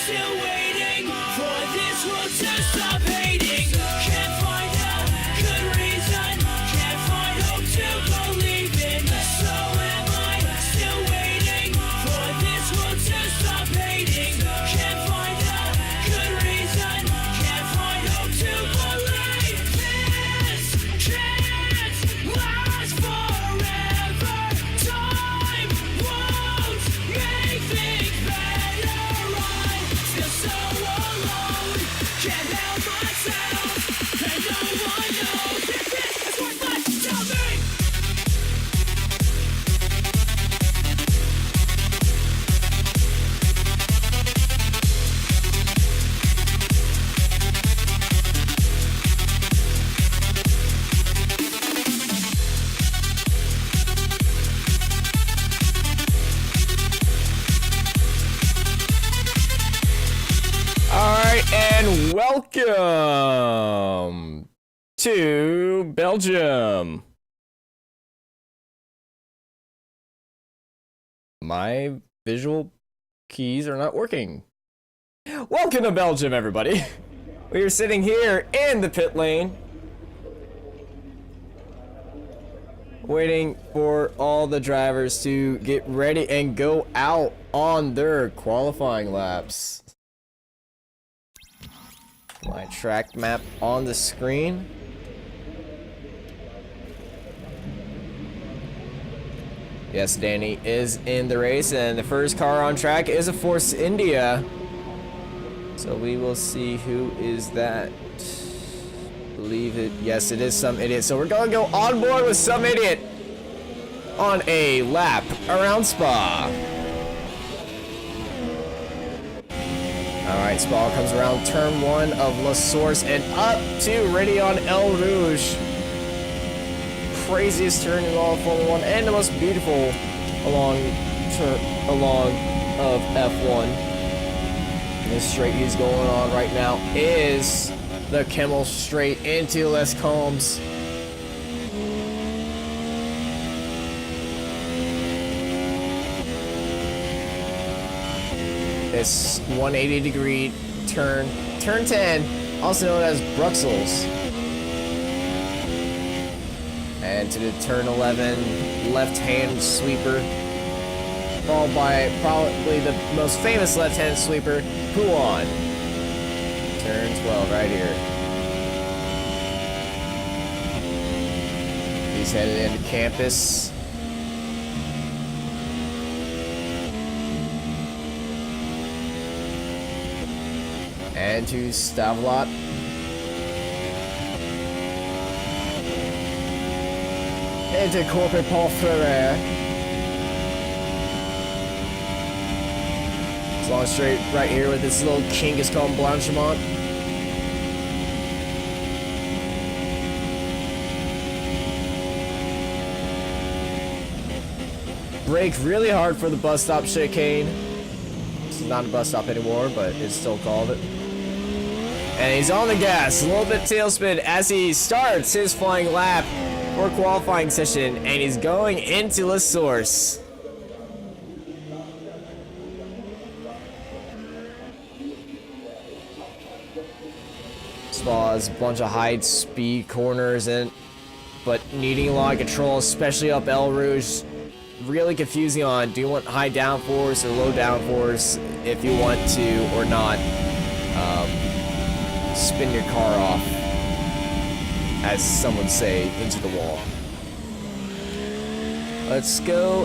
still waiting for this world to stop hating. Can't find a good reason, can't find hope to believe in. So am I still waiting for this world to stop hating. Can't find a good reason, can't find hope to believe. This can't last forever. Time won't make things better. I feel so alone, can't help myself, and no one knows if this is worth much to me. Alright, and welcome to Belgium. My visual keys are not working. Welcome to Belgium, everybody. We are sitting here in the pit lane, waiting for all the drivers to get ready and go out on their qualifying laps. My track map on the screen. Yes, Danny is in the race, and the first car on track is a Force India. So we will see who is that. Believe it. Yes, it is some idiot. So we're gonna go on board with some idiot on a lap around Spa. Alright, Spa comes around turn 1 of La Source and up to Rayon El Rouge. Craziest turn in all of Formula 1 and the most beautiful along of F1. And this straight he's going on right now is the Kemmel straight into Les Combs. This 180-degree turn, turn 10, also known as Bruxelles. And to the turn 11 left-hand sweeper, followed by probably the most famous left-hand sweeper, Pouan. Turn 12 right here. He's headed into campus. And to Stavelot. Into Corporate Paul Ferrer. It's long straight right here with this little kink is called Blanchimont. Brake really hard for the bus stop chicane. This is not a bus stop anymore, but it's still called it. And he's on the gas, a little bit tailspin as he starts his flying lap for qualifying session, and he's going into La Source. Spa's a bunch of high speed corners but needing a lot of control, especially up El Rouge. Really confusing on do you want high downforce or low downforce if you want to or not. Spin your car off, as some would say, into the wall. Let's go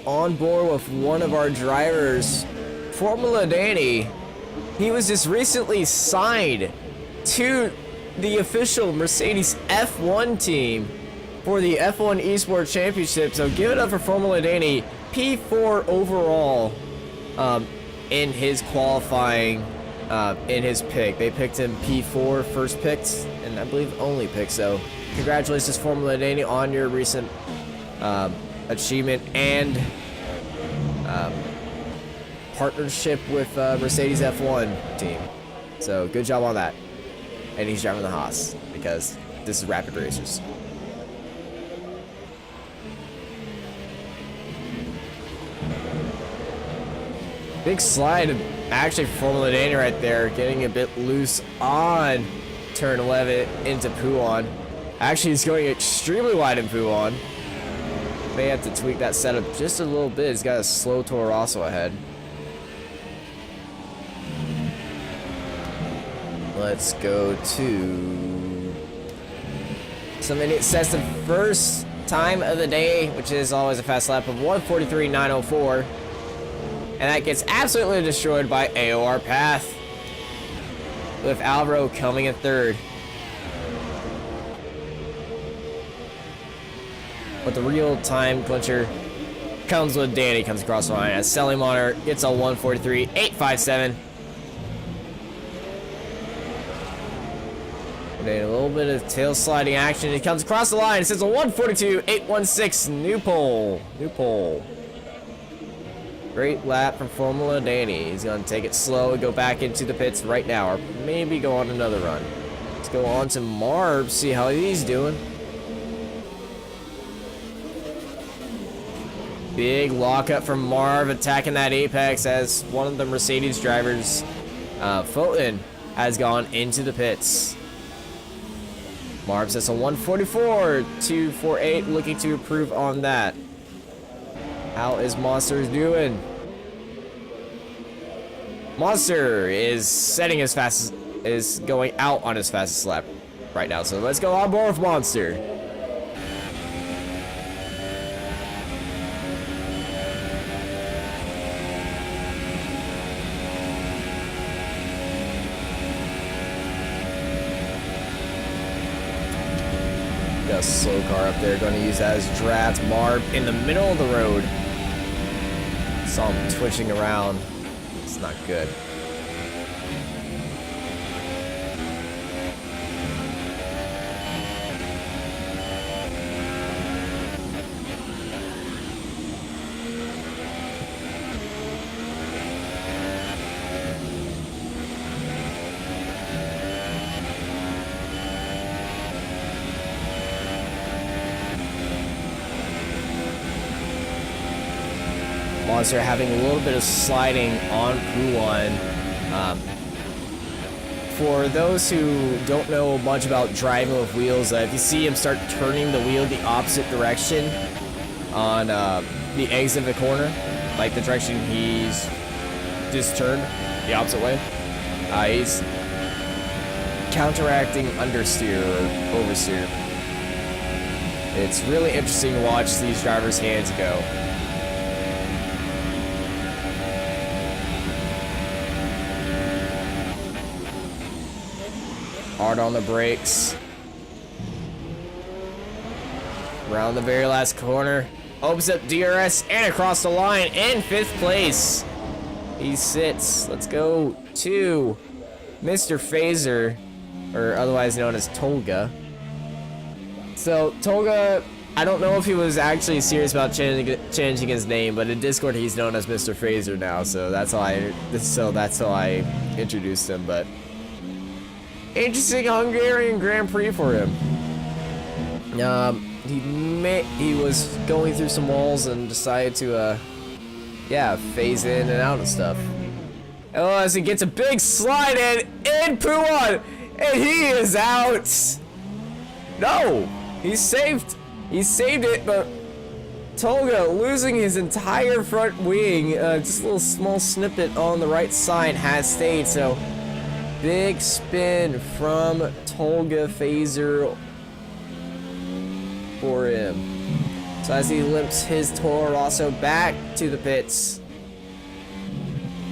on board with one of our drivers, Formula Danny. He was just recently signed to the official Mercedes F1 team for the F1 Esports Championship. So give it up for Formula Danny, P4 overall in his qualifying. In his pick. They picked him P4 first picked, and I believe only pick. So congratulations, Formula Danny, on your recent achievement and partnership with Mercedes F1 team. So good job on that. And he's driving the Haas because this is Rapid Racers. Big slide, actually Formula Danny right there, getting a bit loose on turn 11 into Puon. Actually, he's going extremely wide in Puon. May have to tweak that setup just a little bit. He's got a slow Toro Rosso ahead. Let's go to something that sets the first time of the day, which is always a fast lap of 1:43.904. And that gets absolutely destroyed by AOR Path, with Alvaro coming in third. But the real time clincher comes when Danny comes across the line as Selling Monitor gets a 1:43.857. And a little bit of tail sliding action. He comes across the line. It says a 1:42.816. New pole. New pole. Great lap from Formula Danny. He's going to take it slow and go back into the pits right now, or maybe go on another run. Let's go on to Marv, see how he's doing. Big lockup from Marv, attacking that apex as one of the Mercedes drivers, Fulton, has gone into the pits. Marv sets a 1:44.248, looking to improve on that. How is Monster doing? Monster is setting his fastest, is going out on his fastest lap right now. So let's go on board with Monster. Got a slow car up there, going to use that as draft. Marv in the middle of the road. Saw him twitching around. It's not good. Monster having a little bit of sliding on Puon. For those who don't know much about driving with wheels, if you see him start turning the wheel the opposite direction on the exit of the corner, like the direction he's just turned, the opposite way, he's counteracting understeer or oversteer. It's really interesting to watch these drivers' hands go. Hard on the brakes. Around the very last corner. Opens up DRS and across the line in 5th place. He sits. Let's go to Mr. Phaser, or otherwise known as Tolga. So Tolga, I don't know if he was actually serious about changing his name, but in Discord he's known as Mr. Phaser now. So that's how I introduced him. But interesting Hungarian Grand Prix for him. He was going through some walls and decided to, phase in and out of stuff. Oh, as he gets a big slide in Puon, and he is out. No, he saved it, but Tolga losing his entire front wing, just a little small snippet on the right side has stayed. So big spin from Tolga Phaser for him. So as he limps his Toro Rosso back to the pits,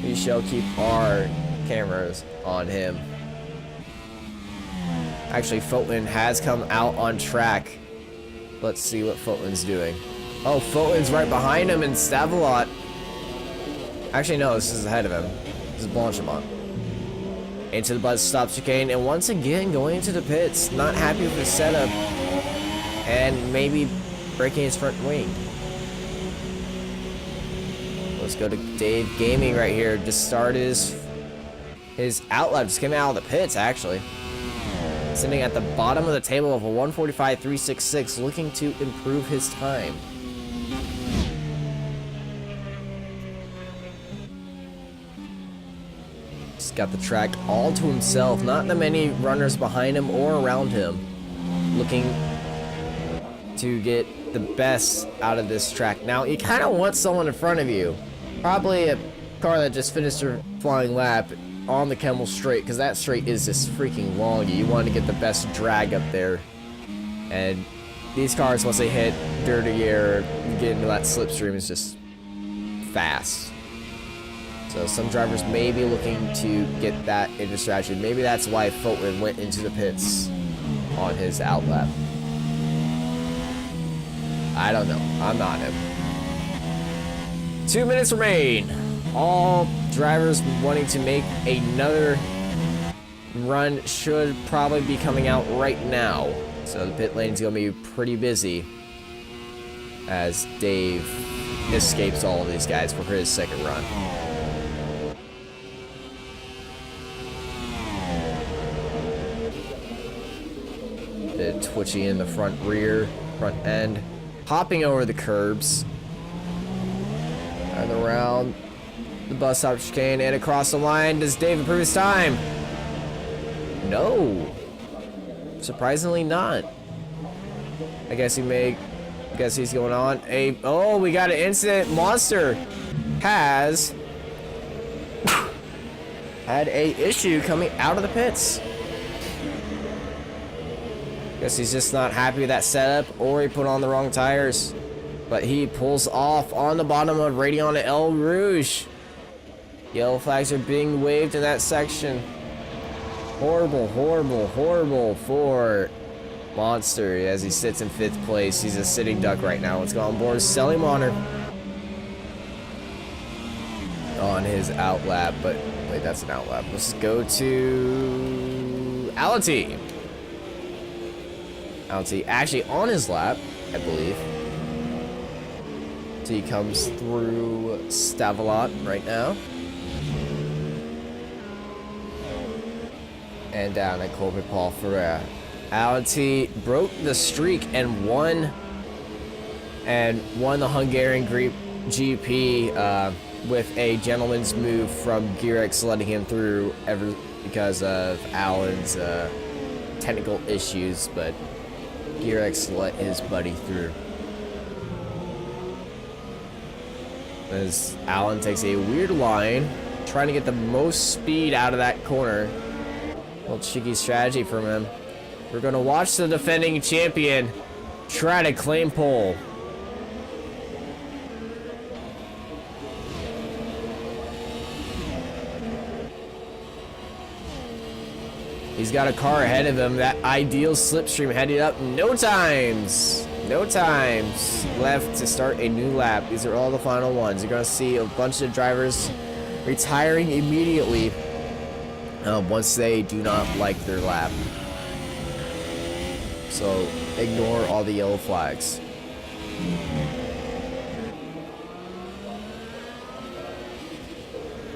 we shall keep our cameras on him. Actually, Fulton has come out on track. Let's see what Fulton's doing. Oh, Fulton's right behind him in Stavelot. Actually, no, this is ahead of him. This is Blanchimont. Into the bus stop chicane, and once again going into the pits, not happy with his setup, and maybe breaking his front wing. Let's go to Dave Gaming right here. Just started his outlap, just came out of the pits actually. Sitting at the bottom of the table of a 1:45.366, looking to improve his time. He's got the track all to himself. Not that many runners behind him or around him. Looking to get the best out of this track. Now, you kind of want someone in front of you. Probably a car that just finished their flying lap on the Kemmel straight, because that straight is just freaking long. You want to get the best drag up there. And these cars, once they hit dirty air, get into that slipstream, is just fast. So some drivers may be looking to get that into strategy. Maybe that's why Fulton went into the pits on his outlap. I don't know. I'm not him. 2 minutes remain. All drivers wanting to make another run should probably be coming out right now. So the pit lane's gonna be pretty busy as Dave escapes all of these guys for his second run. Bit twitchy in the front end, hopping over the curbs and around the bus stop chicane and across the line. Does Dave improve his time? No. Surprisingly not. I guess he's going on oh, we got an incident. Monster has had a issue coming out of the pits. Guess he's just not happy with that setup, or he put on the wrong tires. But he pulls off on the bottom of Radion at El Rouge. Yellow flags are being waved in that section. Horrible, horrible, horrible for Monster as he sits in 5th place. He's a sitting duck right now. Let's go on board Leauge on his outlap. But wait, that's an outlap. Let's go to Alati. Alati actually on his lap, I believe. So he comes through Stavelot right now. And down at Colby Paul Ferrer. Alati broke the streak and won the Hungarian GP with a gentleman's move from Girex letting him through because of Alan's technical issues, but Girex let his buddy through. As Alan takes a weird line, trying to get the most speed out of that corner. A little cheeky strategy from him. We're going to watch the defending champion try to claim pole. He's got a car ahead of him. That ideal slipstream headed up. No times left to start a new lap. These are all the final ones. You're going to see a bunch of drivers retiring immediately once they do not like their lap. So ignore all the yellow flags.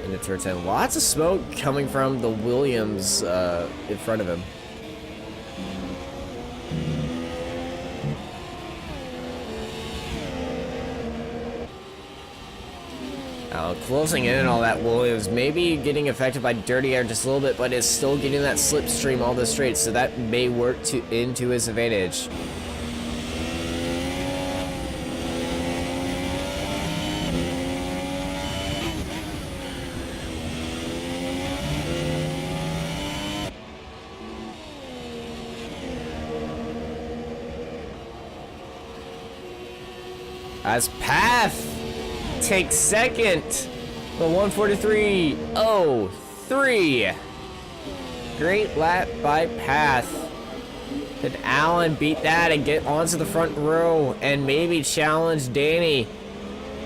Into turn 10. Lots of smoke coming from the Williams in front of him. Closing in on all that Williams, maybe getting affected by dirty air just a little bit, but is still getting that slipstream all the straight, so that may work into his advantage. As Path takes second, the 1:43.03. Great lap by Path. Could Allen beat that and get onto the front row and maybe challenge Danny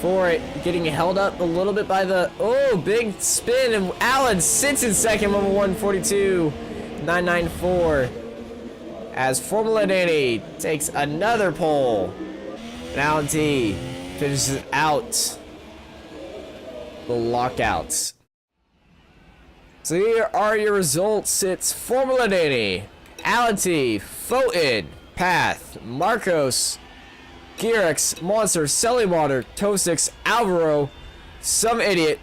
for it? Getting held up a little bit by the big spin, and Allen sits in second, number 1:42.994. As Formula Danny takes another pole. And Allen T finishes out the lockouts. So here are your results. It's Formula Danny, Allen T, Foten, Path, Marcos, Girex, Monster, Leauge, Tosix, Alvaro, some idiot,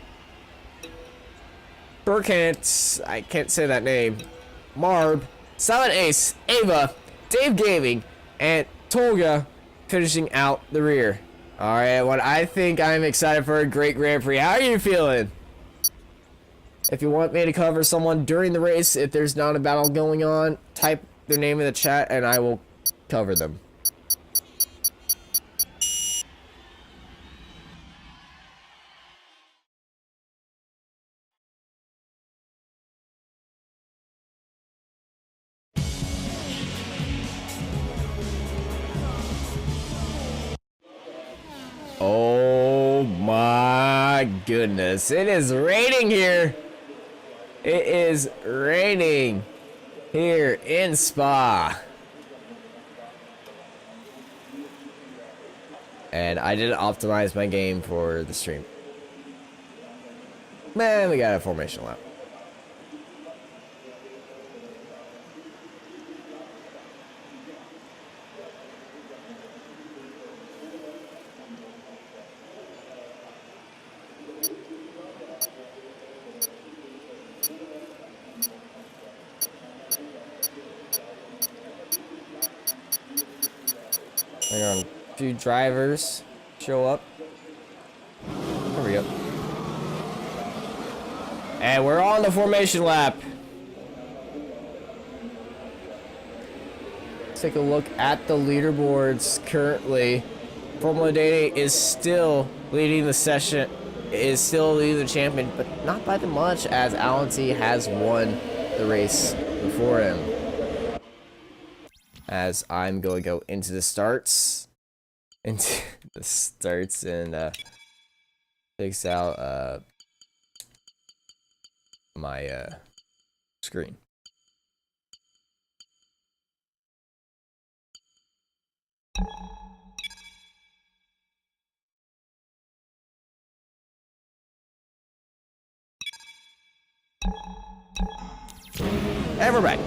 Burkant, I can't say that name, Marb, Silent Ace, Ava, Dave Gaming, and Tolga finishing out the rear. Alright, what I think I'm excited for a great Grand Prix. How are you feeling? If you want me to cover someone during the race, if there's not a battle going on, type their name in the chat and I will cover them. Oh my goodness. It is raining here. It is raining here in Spa. And I didn't optimize my game for the stream. Man, we got a formation lap. Hang on, a few drivers show up. There we go. And we're on the formation lap. Let's take a look at the leaderboards currently. Formula Data is still leading the session, is still leading the champion, but not by the much as Alan T has won the race before him. As I'm going to go into the starts. Into the starts and fix out my screen. And we're back.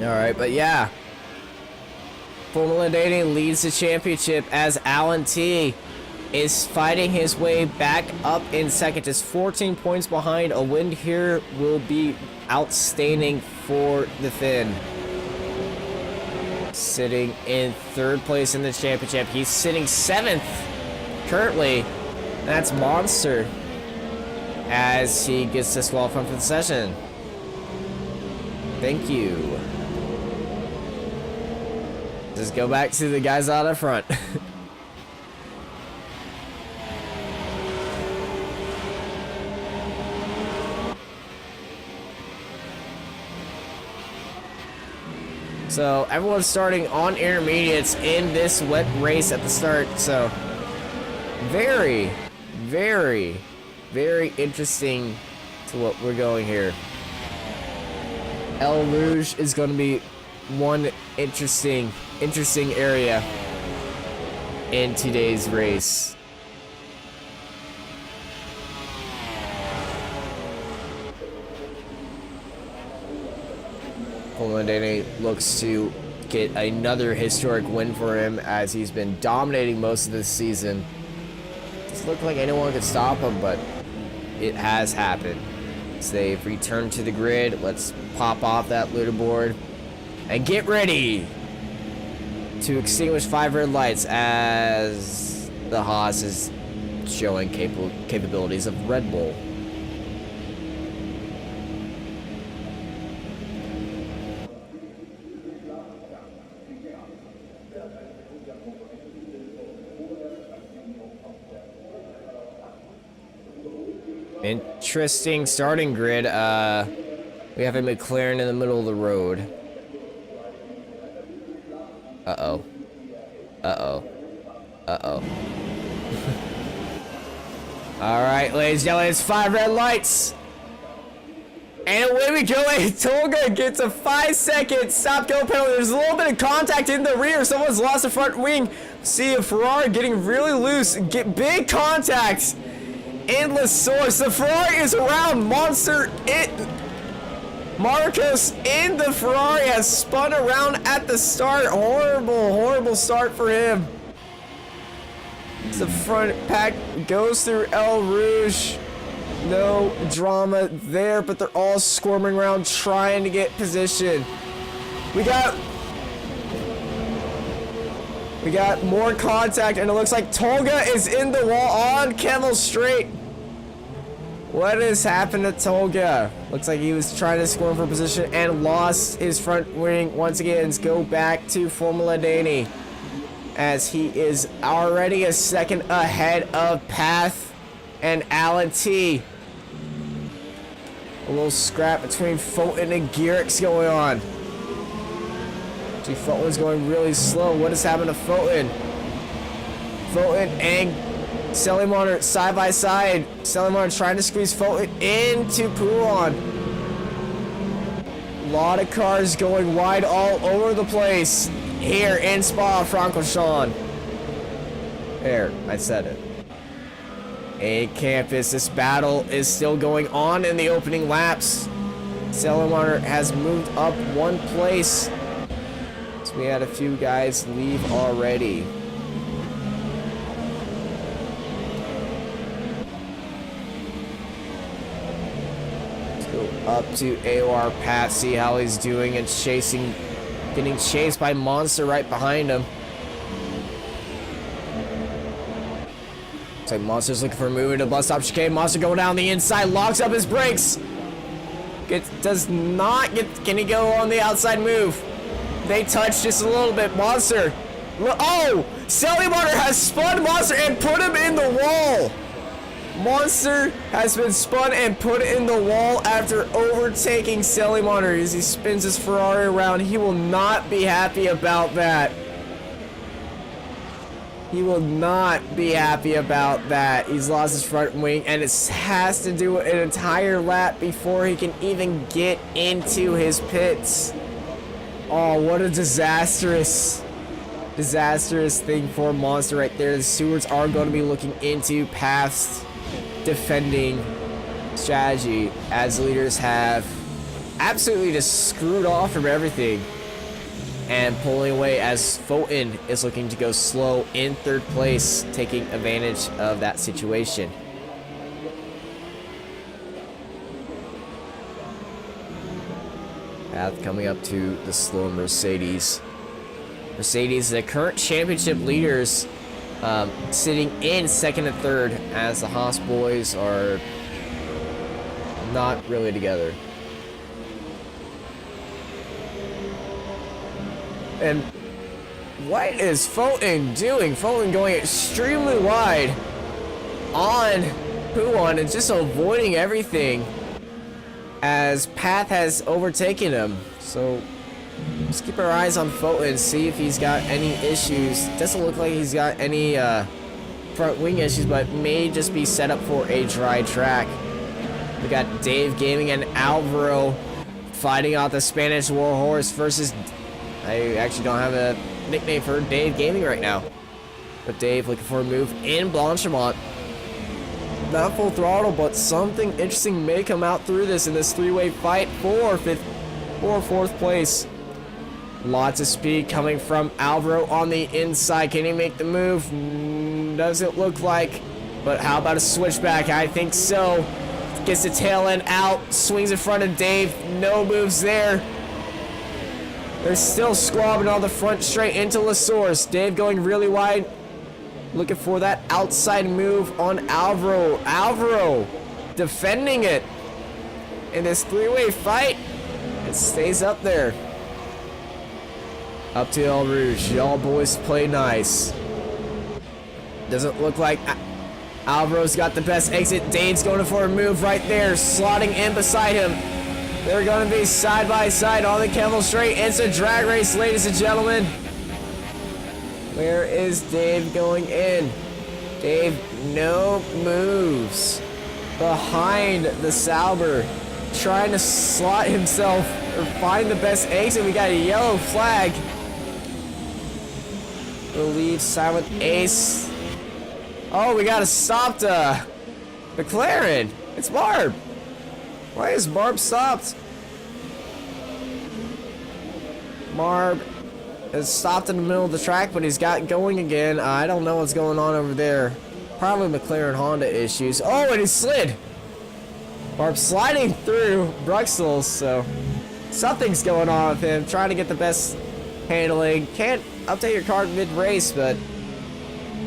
Alright, but yeah. Formula Dating leads the championship as Alan T is fighting his way back up in second. Just 14 points behind. A win here will be outstanding for the Finn. Sitting in third place in the championship. He's sitting seventh currently. That's Monster as he gets disqualified from the session. Thank you. Just go back to the guys out in front. So everyone's starting on intermediates in this wet race at the start. So very, very, very interesting to what we're going here. Leauge is going to be one interesting area in today's race. Coleman looks to get another historic win for him as he's been dominating most of this season. Doesn't look like anyone could stop him, but it has happened. So they've returned to the grid. Let's pop off that leaderboard and get ready to extinguish 5 red lights as the Haas is showing capabilities of Red Bull. Interesting starting grid. We have a McLaren in the middle of the road. Uh-oh. Uh-oh. Uh-oh. Alright, ladies and gentlemen, it's 5 red lights. And away we go. Tolga gets a 5-second stop-go penalty. There's a little bit of contact in the rear. Someone's lost the front wing. See a Ferrari getting really loose. Get big contact. Endless source. The Ferrari is around. Monster. Marcos in the Ferrari has spun around at the start. Horrible start for him. The front pack goes through Leauge. No drama there, but they're all squirming around trying to get position. We got more contact, and it looks like Tolga is in the wall on Kemal straight. What has happened to Tolga? Looks like he was trying to squirm for position and lost his front wing once again. Let's go back to Formula Danny, as he is already a second ahead of Path and Alan T. A little scrap between Fulton and Garrick's going on. See, Fulton's going really slow. What has happened to Fulton? Fulton and Selimon side by side. Selimon trying to squeeze Fulton into Poulon. A lot of cars going wide all over the place here in Spa-Francorchamps. There, I said it. A campus, this battle is still going on in the opening laps. Selimon has moved up one place. So we had a few guys leave already. Let's go up to AOR Pat, see how he's doing, and getting chased by Monster right behind him. Looks like Monster's looking for a move into bus stop chicane. Monster going down the inside, locks up his brakes. Can he go on the outside move? They touch just a little bit. Monster. Oh! Selimon has spun Monster and put him in the wall. Monster has been spun and put in the wall after overtaking Selimon as he spins his Ferrari around. He will not be happy about that. He will not be happy about that. He's lost his front wing, and it has to do an entire lap before he can even get into his pits. Oh, what a disastrous thing for Monster right there. The stewards are going to be looking into past defending strategy, as the leaders have absolutely just screwed off from everything and pulling away, as Fulton is looking to go slow in third place, taking advantage of that situation. Path coming up to the slow Mercedes. Mercedes, the current championship leaders, sitting in second and third, as the Haas boys are not really together. And what is Fulton doing? Fulton going extremely wide on Poulon and just avoiding everything as Path has overtaken him. So let's keep our eyes on Fulton and see if he's got any issues. Doesn't look like he's got any front wing issues, but may just be set up for a dry track. We got Dave Gaming and Alvaro fighting out the Spanish Warhorse versus... I actually don't have a nickname for Dave Gaming right now. But Dave looking for a move in Blanchimont. Not full throttle, but something interesting may come out through this in this three-way fight for fourth place. Lots of speed coming from Alvaro on the inside. Can he make the move? Doesn't look like. But how about a switchback? I think so. Gets the tail end out. Swings in front of Dave. No moves there. They're still squabbling on the front straight into La Source. Dave going really wide. Looking for that outside move on Alvaro. Alvaro defending it in this three-way fight. It stays up there. Up to El Rouge. Y'all boys play nice. Doesn't look like Alvaro's got the best exit. Dave's going for a move right there. Slotting in beside him. They're going to be side by side on the Kemal straight. It's a drag race, ladies and gentlemen. Where is Dave going in? Dave, no moves. Behind the Sauber, trying to slot himself or find the best exit. We got a yellow flag. We'll leave Silent Ace. Oh, we got to stop the McLaren. It's Barb. Why is Barb stopped? Barb has stopped in the middle of the track, but he's got going again. I don't know what's going on over there. Probably McLaren Honda issues. Oh, and he slid. Or sliding through Bruxelles, so something's going on with him. Trying to get the best handling. Can't update your car mid-race, but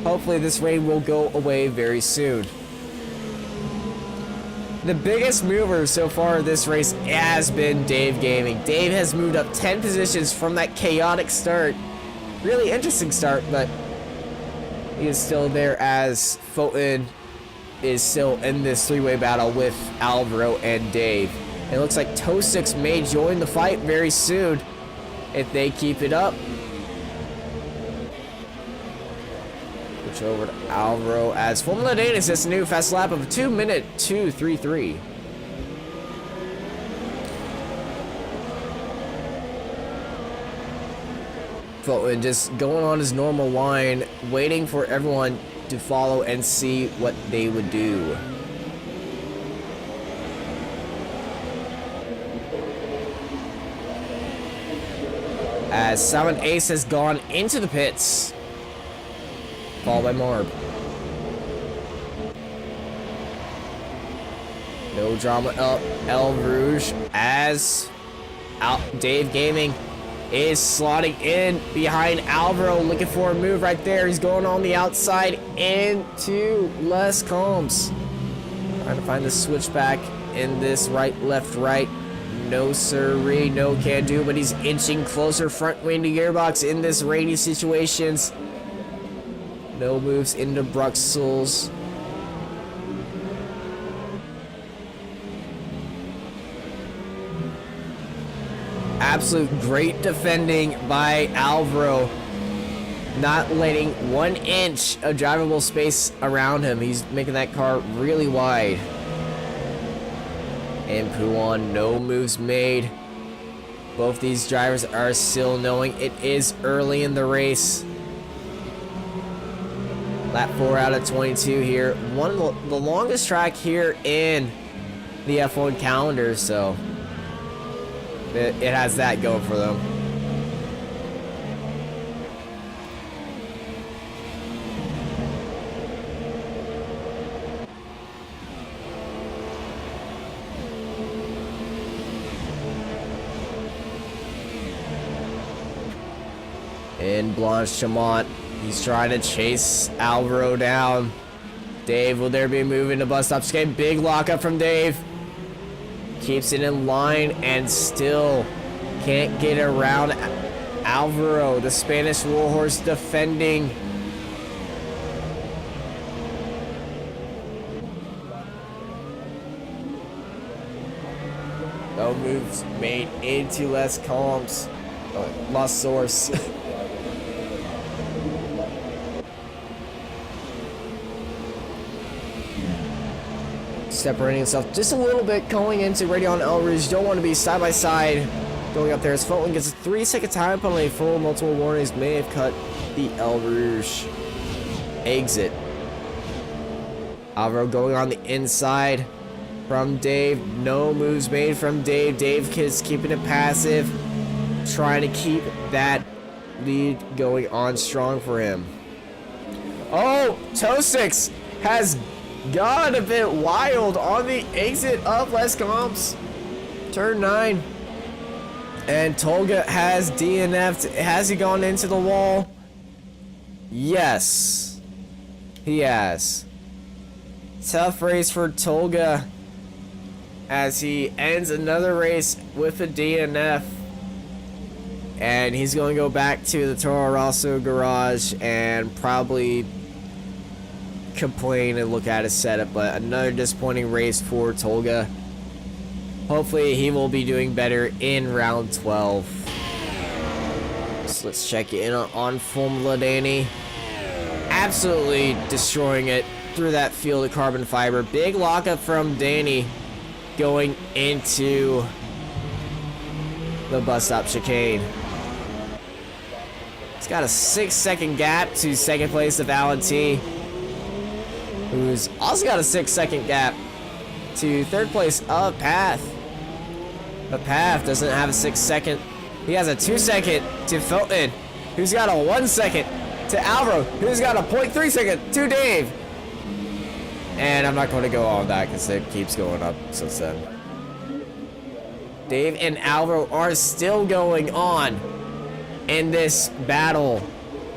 hopefully this rain will go away very soon. The biggest mover so far this race has been Dave Gaming. Dave has moved up 10 positions from that chaotic start. Really interesting start, but he is still there as Fulton is still in this three-way battle with Alvaro and Dave. It looks like Tosix may join the fight very soon if they keep it up. Switch over to Alvaro as Formula Dana sets a new fast lap of 2:02:33. Fulton just going on his normal line, waiting for everyone to follow and see what they would do. As Simon Ace has gone into the pits, followed by Marb. No drama up El Rouge as Dave Gaming is slotting in behind Alvaro, looking for a move right there. He's going on the outside into Les Combs. Trying to find the switchback in this right, left, right. No sirree, no can do, but he's inching closer front wing to gearbox in this rainy situations. No moves into Bruxelles. Absolute great defending by Alvaro. Not letting 1 inch of drivable space around him. He's making that car really wide. And Pouan, no moves made. Both these drivers are still knowing it is early in the race. Lap 4 out of 22 here. One of the longest track here in the F1 calendar, so it has that going for them. In Blanchimont, he's trying to chase Alvaro down. Dave, will there be a move into bus stop? Getting big lockup from Dave. Keeps it in line and still can't get around Alvaro, the Spanish warhorse defending. No moves made into Les Combs. Lost source. Separating himself just a little bit going into Radion El Rouge. Don't want to be side by side going up there as Fulton gets a 3-second time penalty for multiple warnings. May have cut the El Rouge exit. Alvaro going on the inside from Dave. No moves made from Dave. Dave is keeping it passive, trying to keep that lead going on strong for him. Oh, Tosix has gone a bit wild on the exit of Les Combs. Turn 9. And Tolga has DNF'd. Has he gone into the wall? Yes. He has. Tough race for Tolga as he ends another race with a DNF. And he's going to go back to the Toro Rosso garage and probably complain and look at his setup. But another disappointing race for Tolga. Hopefully he will be doing better in round 12. So let's check in on Formula Danny. Absolutely destroying it through that field of carbon fiber. Big lockup from Danny going into the bus stop chicane. He's got a 6-second gap to second place of Alan T, who's also got a 6-second gap to third place of Path. But Path doesn't have a 6-second. He has a 2-second to Fulton, who's got a 1-second to Alvaro, who's got a 0.3 second to Dave. And I'm not going to go on that because it keeps going up since then. Dave and Alvaro are still going on in this battle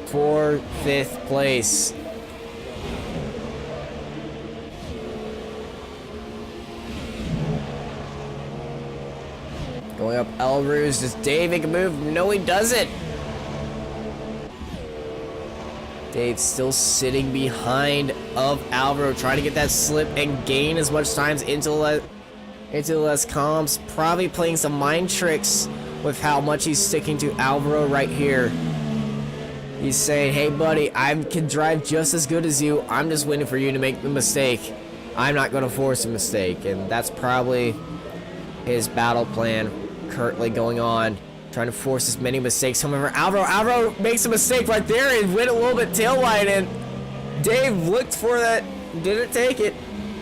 for 5th place. Going up El Rouge. Does Dave make a move? No, he doesn't. Dave's still sitting behind of Alvaro, trying to get that slip and gain as much time into Les Comps. Probably playing some mind tricks with how much he's sticking to Alvaro right here. He's saying, hey buddy, I can drive just as good as you. I'm just waiting for you to make the mistake. I'm not going to force a mistake. And that's probably his battle plan currently going on. Trying to force as many mistakes. However, Alvaro makes a mistake right there and went a little bit tail wide, and Dave looked for that, didn't take it,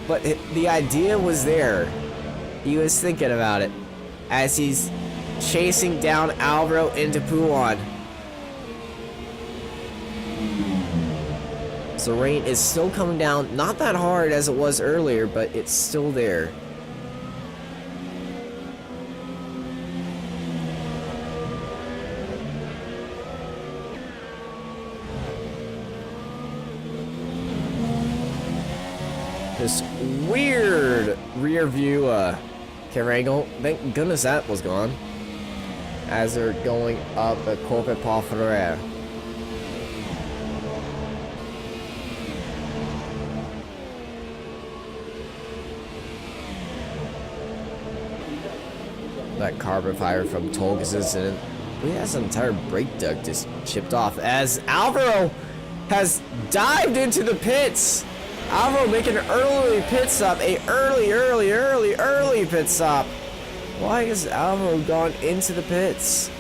but the idea was there. He was thinking about it as he's chasing down Alvaro into Poulan. So rain is still coming down, not that hard as it was earlier, but it's still there. This weird rear view camera angle. Thank goodness that was gone. As they're going up the Corporate Paul Ferrer. That carbon fiber from Tolga's incident. He has an entire brake duct just chipped off as Alvaro has dived into the pits. Alvaro making an early pit stop, early pit stop. Why has Alvaro gone into the pits?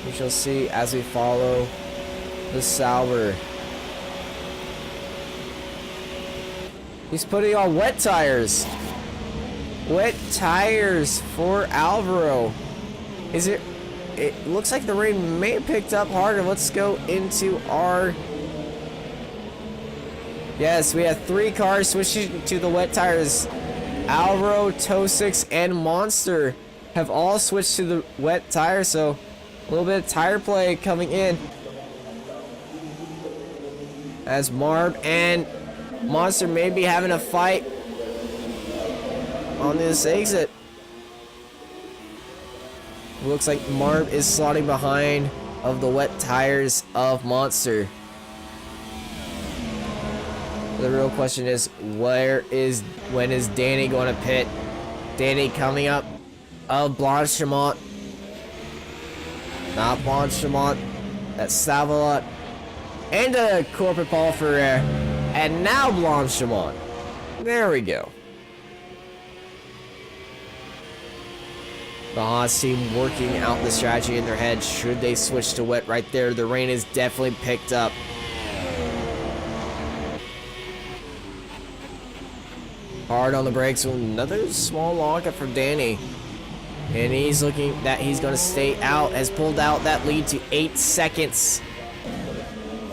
We shall see as we follow the Sauber. He's putting on wet tires. Wet tires for Alvaro. Is it? It looks like the rain may have picked up harder. Let's go into our... Yes, we have 3 cars switching to the wet tires. Alvaro, Tosix, and Monster have all switched to the wet tires, so a little bit of tire play coming in. As Marb and Monster may be having a fight on this exit. Looks like Marb is slotting behind of the wet tires of Monster. The real question is, when is Danny going to pit? Danny coming up of Blanchimont. Not Blanchimont. That's Savalot. And a Corporate Paul Ferrer. And now Blanchimont. There we go. The Haas team working out the strategy in their head. Should they switch to wet right there? The rain is definitely picked up. Hard on the brakes. Another small lockup for Danny. And he's looking that he's going to stay out. Has pulled out that lead to 8 seconds.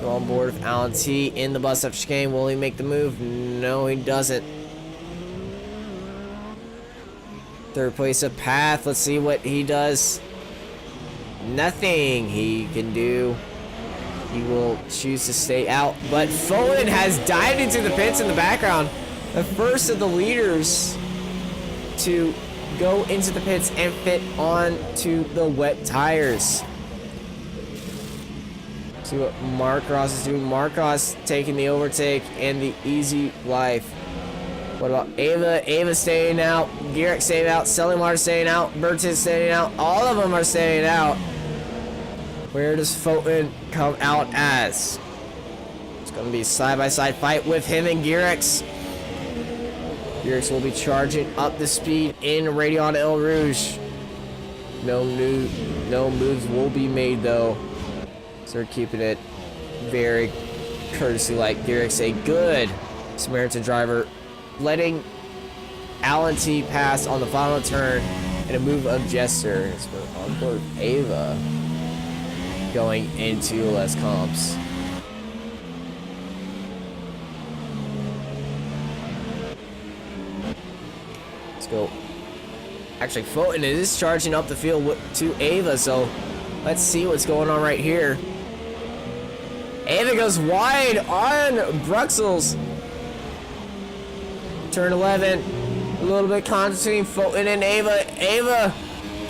Go on board with Alan T in the bus up chicane. Will he make the move? No, he doesn't. Third place of Path. Let's see what he does. Nothing he can do. He will choose to stay out. But Foden has dived into the pits in the background. The first of the leaders to go into the pits and fit onto the wet tires. See what Marcos is doing. Marcos taking the overtake and the easy life. What about Ava? Ava staying out. Garrett staying out. Selimar staying out. Bertin staying out. All of them are staying out. Where does Foden come out as? It's going to be a side-by-side fight with him and Garrix. Garrix will be charging up the speed in Radion El Rouge. No moves will be made though. So they're keeping it very courtesy-like. Garrix, a good Samaritan driver, letting Alan T pass on the final turn and a move of Jester. It's on board Ava going into Les Comps. Let's go. Actually, Fulton is charging up the field to Ava, so let's see what's going on right here. Ava goes wide on Bruxelles. Turn 11. A little bit concentrating Fulton and Ava. Ava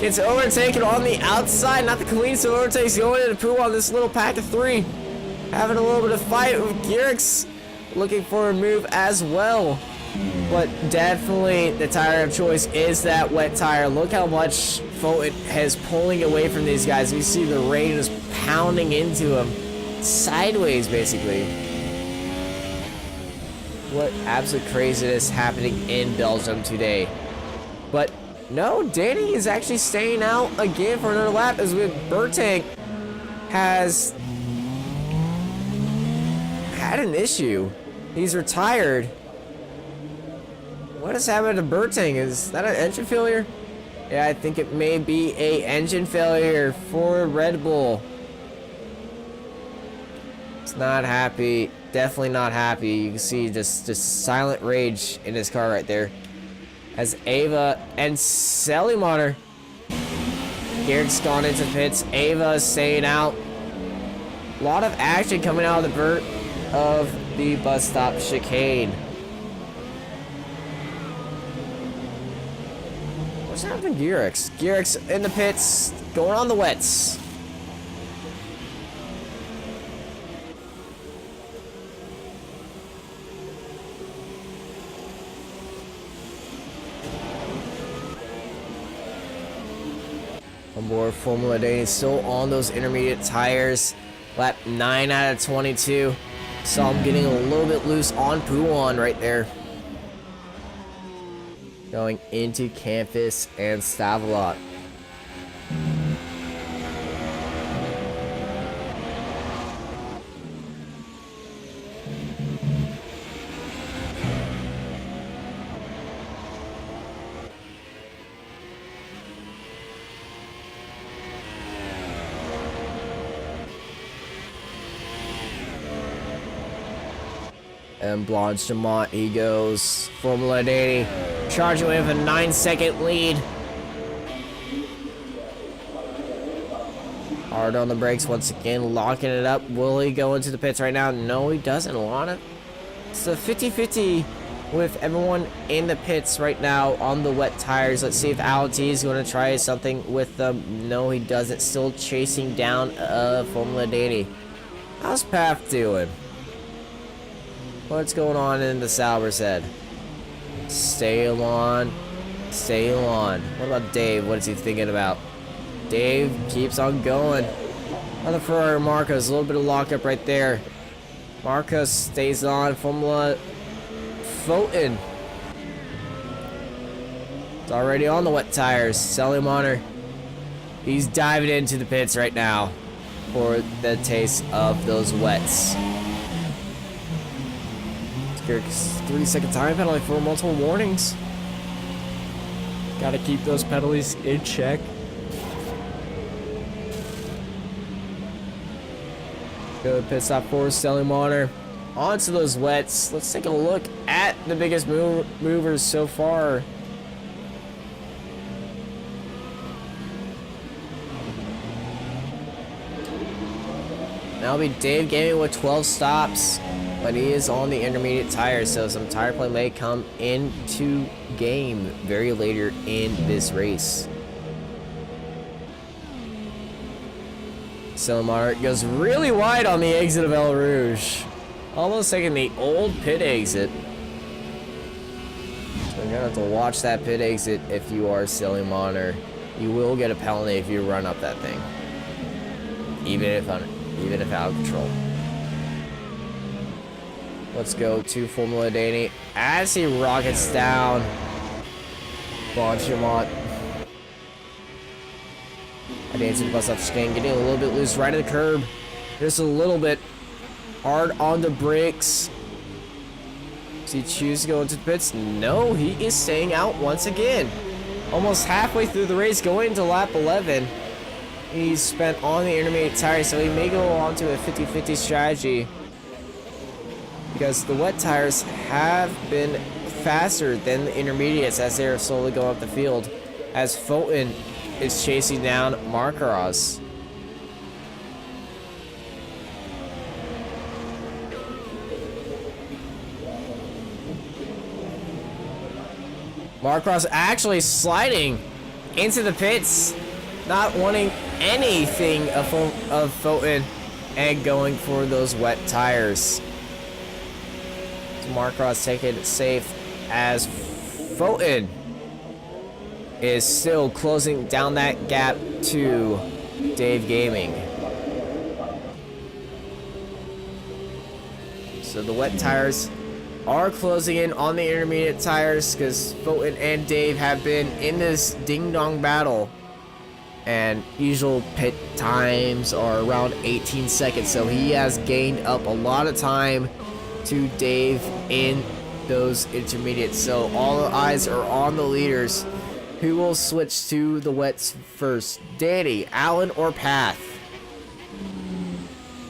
gets overtaken on the outside. Not the cleanest of overtakes. Going into Pooh on this little pack of 3. Having a little bit of fight with Garrix. Looking for a move as well. But definitely the tire of choice is that wet tire. Look how much Fulton is pulling away from these guys. We see the rain is pounding into him. Sideways, basically. What absolute craziness happening in Belgium today. But no, Danny is actually staying out again for another lap, as with Bertank has had an issue. He's retired. What has happened to Bertank? Is that an engine failure? Yeah, I think it may be a engine failure for Red Bull. It's not happy. Definitely not happy. You can see just silent rage in his car right there. As Ava and Selimar. Garrett's gone into pits. Ava staying out. A lot of action coming out of the bus stop chicane. What's happening to Garrix? Garrix in the pits, going on the wets. On board, Formula Day is still on those intermediate tires. Lap 9 out of 22. Saw him getting a little bit loose on Pouan right there. Going into Campus and Stavelot. And Blanchemont, he goes. Formula Danny charging with a 9-second lead. Hard on the brakes once again, locking it up. Will he go into the pits right now? No, he doesn't want it. It's a 50-50 with everyone in the pits right now on the wet tires. Let's see if Alan T is going to try something with them. No, he doesn't. Still chasing down Formula Danny. How's Path doing? What's going on in the Sauber's head? Stay on. Stay on. What about Dave? What is he thinking about? Dave keeps on going. On the Ferrari Marcos, a little bit of lockup right there. Marcos stays on. Formula Fulton. It's already on the wet tires. Selimar. He's diving into the pits right now for the taste of those wets. 3-second time penalty for multiple warnings. Gotta keep those penalties in check. Good pit stop for Selimar. Onto those wets. Let's take a look at the biggest movers so far. That'll be Dave Gaming with 12 stops. But he is on the intermediate tires, so some tire play may come into game very later in this race. Selimar goes really wide on the exit of El Rouge. Almost taking the old pit exit. So you're going to have to watch that pit exit if you are Selimar. You will get a penalty if you run up that thing. Even if out of control. Let's go to Formula Danny as he rockets down. Blanchemont. Advancing the bus off the chicane, getting a little bit loose right at the curb. Just a little bit hard on the brakes. Does he choose to go into the pits? No, he is staying out once again. Almost halfway through the race, going to lap 11. He's spent on the intermediate tire, so he may go on to a 50-50 strategy. Because the wet tires have been faster than the intermediates as they're slowly going up the field, as Fulton is chasing down Marcaros. Marcaros actually sliding into the pits, not wanting anything of Fulton and going for those wet tires. So Marcaros taking it safe as Fulton is still closing down that gap to Dave Gaming. So the wet tires are closing in on the intermediate tires because Fulton and Dave have been in this ding-dong battle. And usual pit times are around 18 seconds, so he has gained up a lot of time to Dave in those intermediates. So all the eyes are on the leaders, who will switch to the wets first. Danny, Allen, or Path?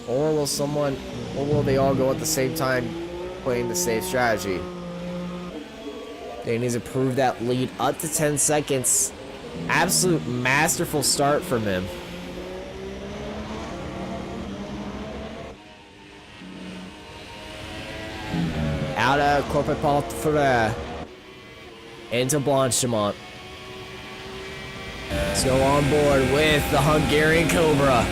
Or will they all go at the same time playing the safe strategy? Danny's improved that lead up to 10 seconds. Absolute masterful start from him. Out of Corporate Paul into Blanchimont. Let's go on board with the Hungarian Cobra.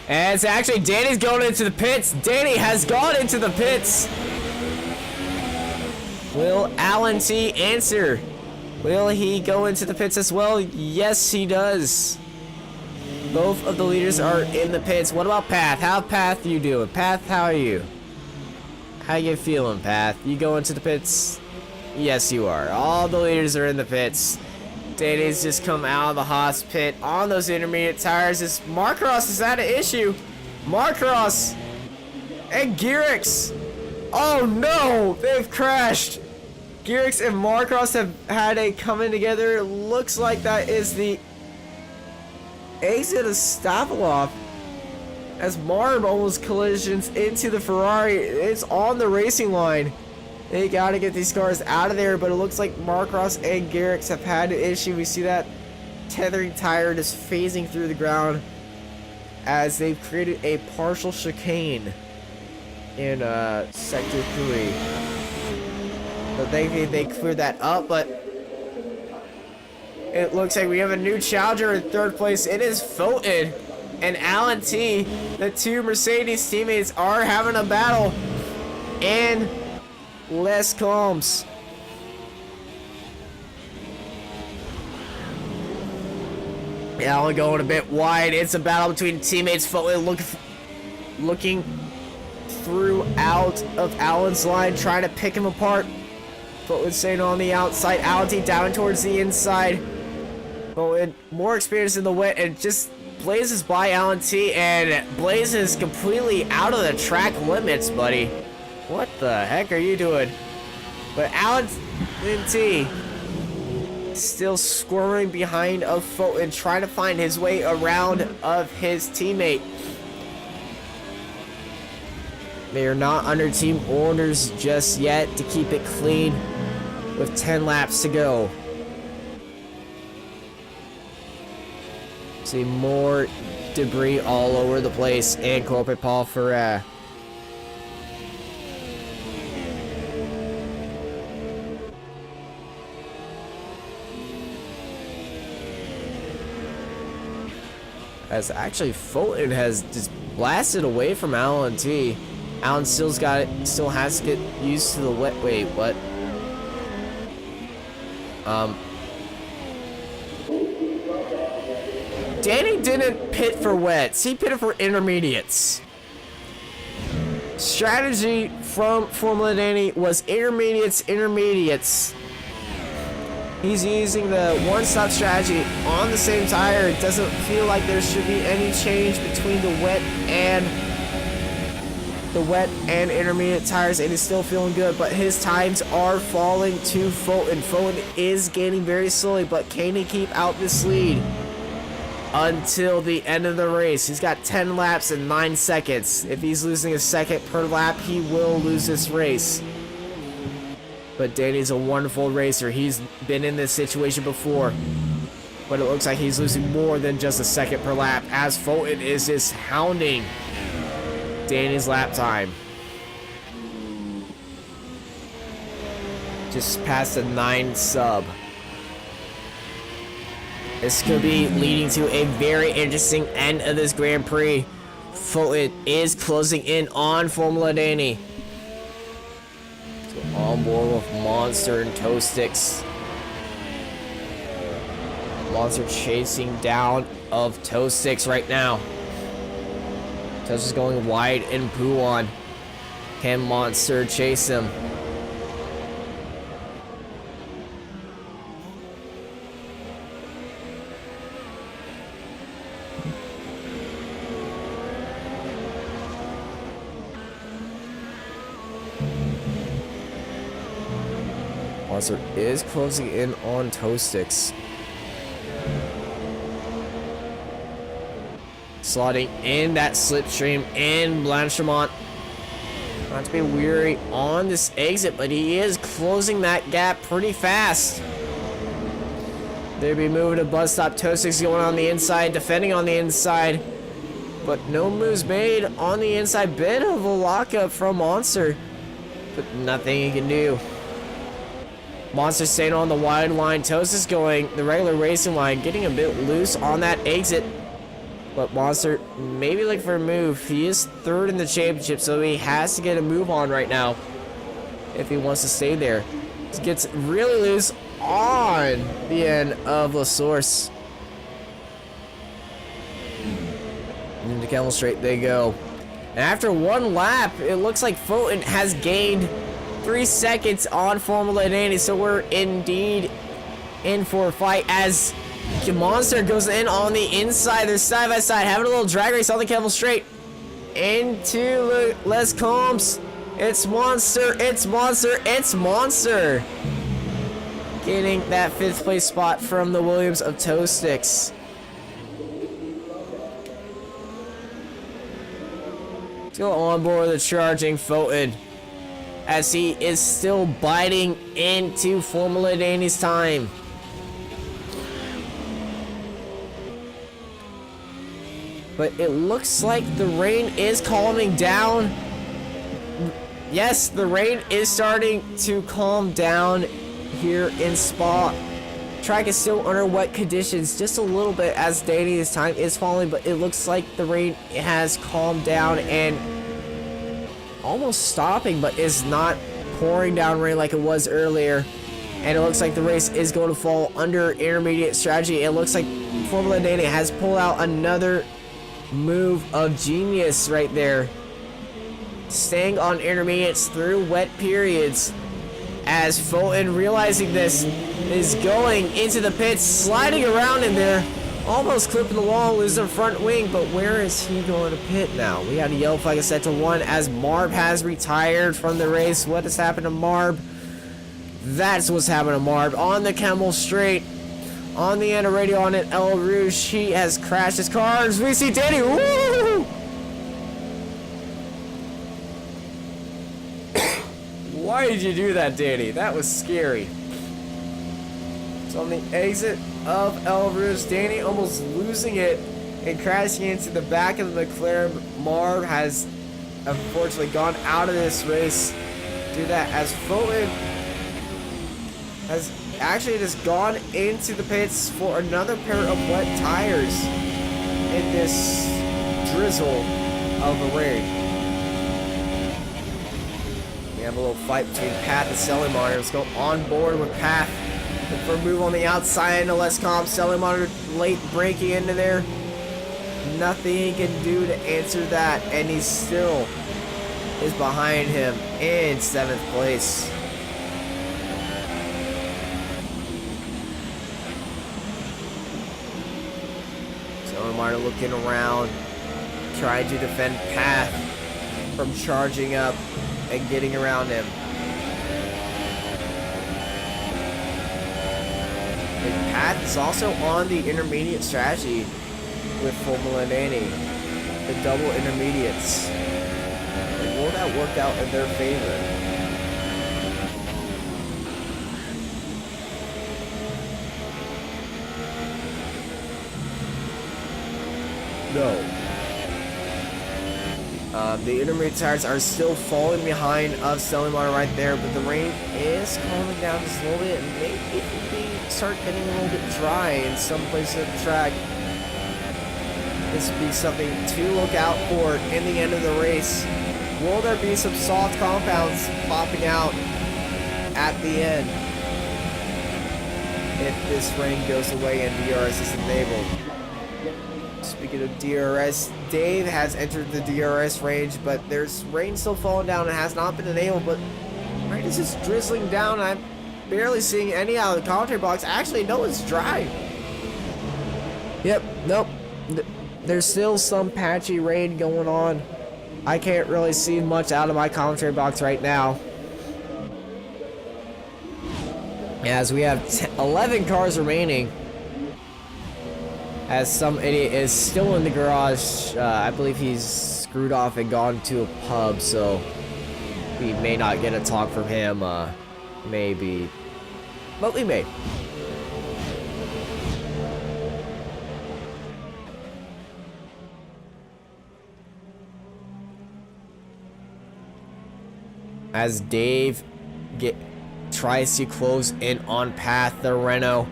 And it's actually Danny's going into the pits. Danny has gone into the pits. Will Alan T answer? Will he go into the pits as well? Yes, he does. Both of the leaders are in the pits. What about Path? How Path you doing? Path, how are you? How you feeling, Path? You go into the pits? Yes, you are. All the leaders are in the pits. Danny's just come out of the Haas pit on those intermediate tires. Is Marcaros is that an issue? Marcaros and Gearix. Oh no, they've crashed. Gearix and Marcaros have had a coming together. Looks like that is the exit of Stavlov as Marb almost collisions into the Ferrari. It's on the racing line. They gotta get these cars out of there, but it looks like Marcaros and Gearix have had an issue. We see that tethering tire just phasing through the ground as they've created a partial chicane in Sector 3. But they cleared that up, but it looks like we have a new challenger in third place. It is Fulton and Alan T. The two Mercedes teammates are having a battle in Les Combs. Allen going a bit wide. It's a battle between teammates. Fulton looking throughout of Allen's line, trying to pick him apart. Fulton staying on the outside. Allen T down towards the inside. Fulton more experience in the wet and just blazes by Alan T and blazes completely out of the track limits, buddy. What the heck are you doing? But Alan T still squirming behind of Fulton, trying to find his way around of his teammate. They are not under team orders just yet to keep it clean with 10 laps to go. See more debris all over the place and Corporate Paul Ferrer. As actually Fulton has just blasted away from Alan T. Alan still has to get used to the wet. Wait, what? Danny didn't pit for wets. He pitted for intermediates. Strategy from Formula Danny was intermediates. He's using the one-stop strategy on the same tire. It doesn't feel like there should be any change between the wet and the wet and intermediate tires, and he's still feeling good, but his times are falling to Fulton. Fulton is gaining very slowly, but can he keep out this lead until the end of the race? He's got 10 laps and 9 seconds. If he's losing a second per lap, he will lose this race. But Danny's a wonderful racer. He's been in this situation before. But it looks like he's losing more than just a second per lap, as Fulton is just hounding Danny's lap time. Just past a 9 sub. This could be leading to a very interesting end of this Grand Prix. Fulton is closing in on Formula Danny. So on board with Monster and Toe Sticks. Monster chasing down of Toe Sticks right now. Toe Sticks going wide and poo on. Can Monster chase him? Monster is closing in on Toe Sticks. Slotting in that slipstream in Blanchimont. Not to be weary on this exit, but he is closing that gap pretty fast. They'll be moving to bus stop. Toe Sticks going on the inside, defending on the inside. But no moves made on the inside. Bit of a lockup from Monster, but nothing he can do. Monster staying on the wide line. Toe Sticks going the regular racing line, getting a bit loose on that exit. But Monster maybe looking for a move. He is third in the championship, so he has to get a move on right now if he wants to stay there. He gets really loose on the end of La Source. Into Camel Straight they go. And after one lap, it looks like Fulton has gained 3 seconds on Formula Danny, so we're indeed in for a fight as Monster goes in on the inside. They're side by side, having a little drag race on the Camel Straight. Into Les Combs. It's Monster, it's Monster, it's Monster. Getting that 5th place spot from the Williams of Toe Sticks. Let's go on board the charging Fulton, as he is still biting into Formula Danny's time. But it looks like the rain is calming down. Yes, the rain is starting to calm down here in Spa. Track is still under wet conditions just a little bit as Danny's time is falling, but it looks like the rain has calmed down and almost stopping, but is not pouring down rain like it was earlier. And it looks like the race is going to fall under intermediate strategy. It looks like Formula Danny has pulled out another move of genius right there, staying on intermediates through wet periods, as Fulton, realizing this, is going into the pits, sliding around in there, almost clipping the wall, losing front wing. But where is he going to pit now? We got a yellow flag set to 1 as Marb has retired from the race. What has happened to Marb? That's what's happened to Marb on the Camel Straight. On the end of radio on it, El Rouge, he has crashed his car. As we see Danny, woo! Why did you do that, Danny? That was scary. So on the exit of El Rouge, Danny almost losing it and crashing into the back of the McLaren. Marv has unfortunately gone out of this race. Do that as Fulton has actually just gone into the pits for another pair of wet tires in this drizzle of the rain. We have a little fight between Path and Selling Monitor. Let's go on board with Path. Look for a move on the outside into Les Comp. Selling Monitor late breaking into there. Nothing he can do to answer that, and he still is behind him in 7th place. Selling Monitor looking around, trying to defend Path. from charging up and getting around him. And Pat is also on the intermediate strategy with Formula Danny. The double intermediates. And will that work out in their favor? No. The intermediate tires are still falling behind of Selimar right there, but the rain is calming down just a little bit, and maybe we start getting a little bit dry in some places of the track. This would be something to look out for in the end of the race. Will there be some soft compounds popping out at the end if this rain goes away and DRS is enabled? Speaking of DRS, Dave has entered the DRS range, but there's rain still falling down and has not been enabled, but rain is just drizzling down. I'm barely seeing any out of the commentary box. Actually, no, it's dry. Yep, nope. There's still some patchy rain going on. I can't really see much out of my commentary box right now, as we have 11 cars remaining. As some idiot is still in the garage. I believe he's screwed off and gone to a pub, so we may not get a talk from him. Maybe. But we may. As Dave tries to close in on path, the Renault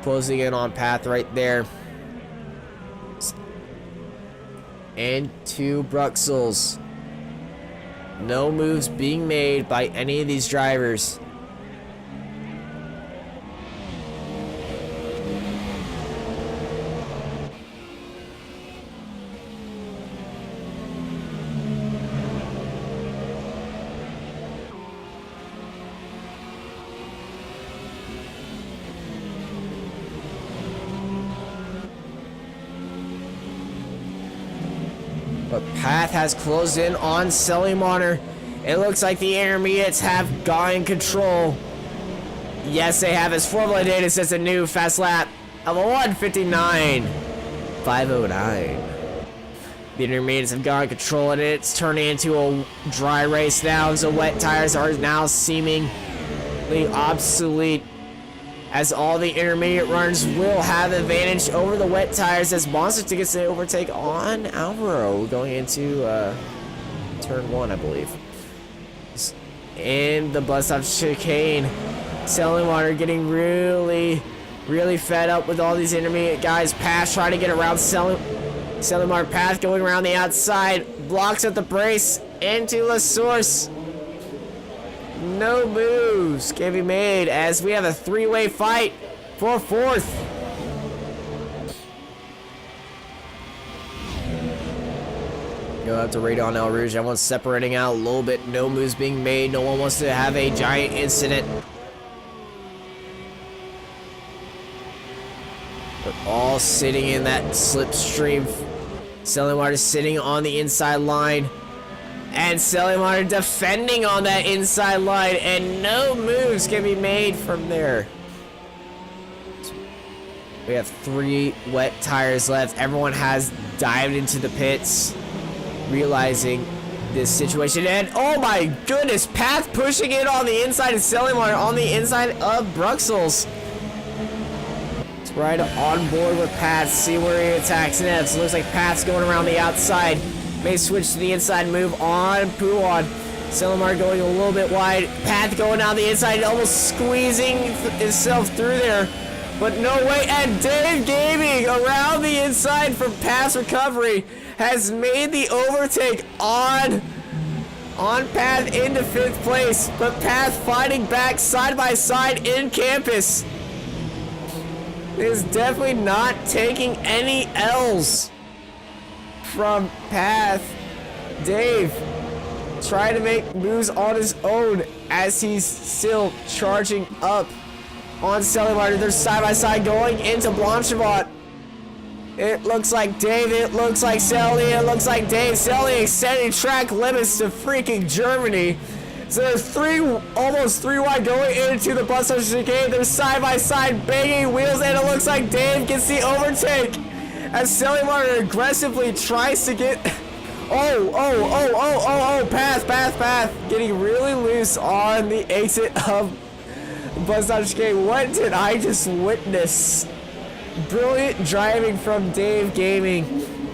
closing in on path right there. Into Bruxelles. No moves being made by any of these drivers. But Path has closed in on Selimar. It looks like the intermediates have gotten control. Yes, they have. As Formula Data says, a new fast lap of a 1:59.509. The intermediates have gotten control, and it's turning into a dry race now. So wet tires are now seemingly obsolete, as all the intermediate runners will have advantage over the wet tires, as Monster gets an overtake on Alvaro going into turn 1, I believe. In the bus stop chicane, Selimar getting really fed up with all these intermediate guys. Pass trying to get around Selimar. Path going around the outside, blocks at the brace into La Source. No moves can be made, as we have a three-way fight for fourth. Go out to Radon El Rouge. Everyone's separating out a little bit. No moves being made. No one wants to have a giant incident. We're all sitting in that slipstream. Selimar is sitting on the inside line. And Selimar defending on that inside line, and no moves can be made from there. We have 3 wet tires left. Everyone has dived into the pits, realizing this situation. And oh my goodness, Path pushing it on the inside of Selimar on the inside of Bruxelles. It's right on board with Path. See where he attacks next. Looks like Path's going around the outside. May switch to the inside move on Puon. Selimar going a little bit wide. Path going down the inside, almost squeezing himself through there. But no way. And Dave Gaming around the inside from Path's recovery has made the overtake on Path into 5th place. But Path fighting back side by side in campus is definitely not taking any L's from Path. Dave trying to make moves on his own as he's still charging up on Selimar. They're side by side going into Blanchevot. It looks like Dave, it looks like Sally, it looks like Dave. Sally extending track limits to freaking Germany. So there's almost three wide going into the bus stop chicane. They're side by side banging wheels, and it looks like Dave gets the overtake as Sally Martin aggressively tries to get. Path. Getting really loose on the exit of bus stop chicane. What did I just witness? Brilliant driving from Dave Gaming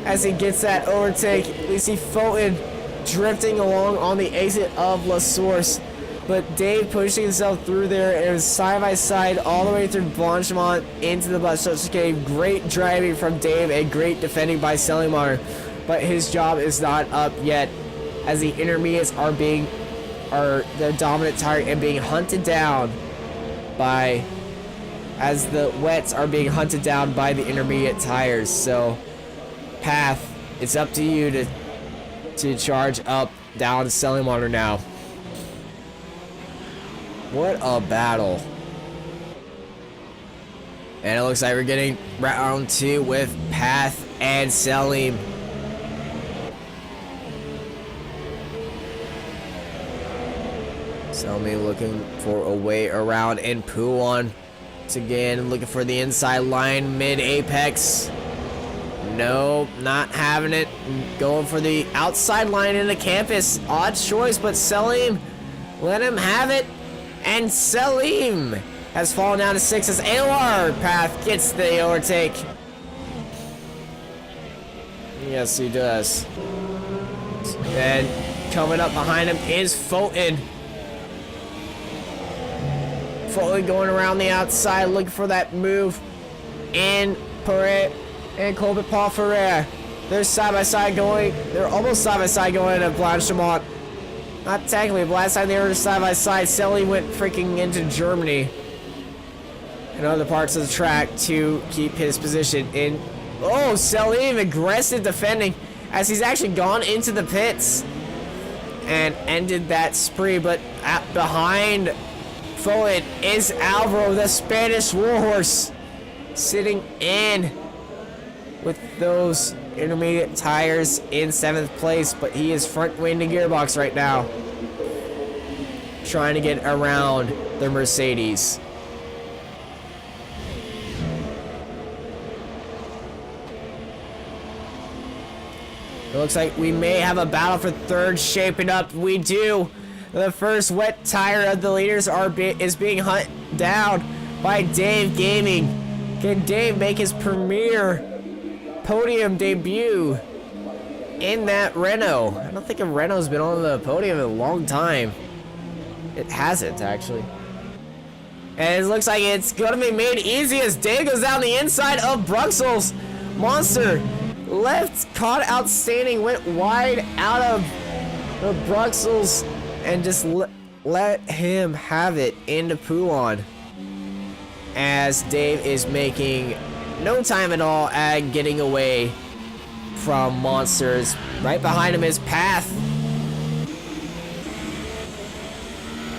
as he gets that overtake. We see Fulton drifting along on the exit of La Source, but Dave pushing himself through there. It was side by side all the way through Blanchemont into the bus stop chicane. Great driving from Dave and great defending by Selimar, but his job is not up yet as the intermediates are the dominant tire and being hunted down by. As the wets are being hunted down by the intermediate tires. So, Path, it's up to you to charge up down Selimar now. What a battle. And it looks like we're getting round 2 with Path and Selim. Selim looking for a way around, and Puan again looking for the inside line mid-apex. Nope, not having it. Going for the outside line in the campus. Odd choice, but Selim let him have it. And Selim has fallen down to 6 as AOR Path gets the overtake. Yes, he does. And coming up behind him is Fulton. Fulton going around the outside, looking for that move. And Perret and Colbert Paul Ferrer. They're side by side going. They're almost side by side going to Blanchemont. Not technically, but last time they were side by side, Selly went freaking into Germany and other parts of the track to keep his position in. Oh, Selly aggressive defending as he's actually gone into the pits and ended that spree. But behind Fulton is Alvaro, the Spanish warhorse, sitting in with those intermediate tires in 7th place, but he is front wing the gearbox right now, trying to get around the Mercedes. It looks like we may have a battle for 3rd shaping up. We do. The first wet tire of the leaders is being hunted down by Dave Gaming. Can Dave make his premier podium debut in that Renault? I don't think a Renault's been on the podium in a long time. It hasn't, actually. And it looks like it's gonna be made easy as Dave goes down the inside of Bruxelles. Monster left, caught outstanding, went wide out of the Bruxelles and just let him have it into Poulan, as Dave is making no time at all at getting away from Monsters. Right behind him is Path.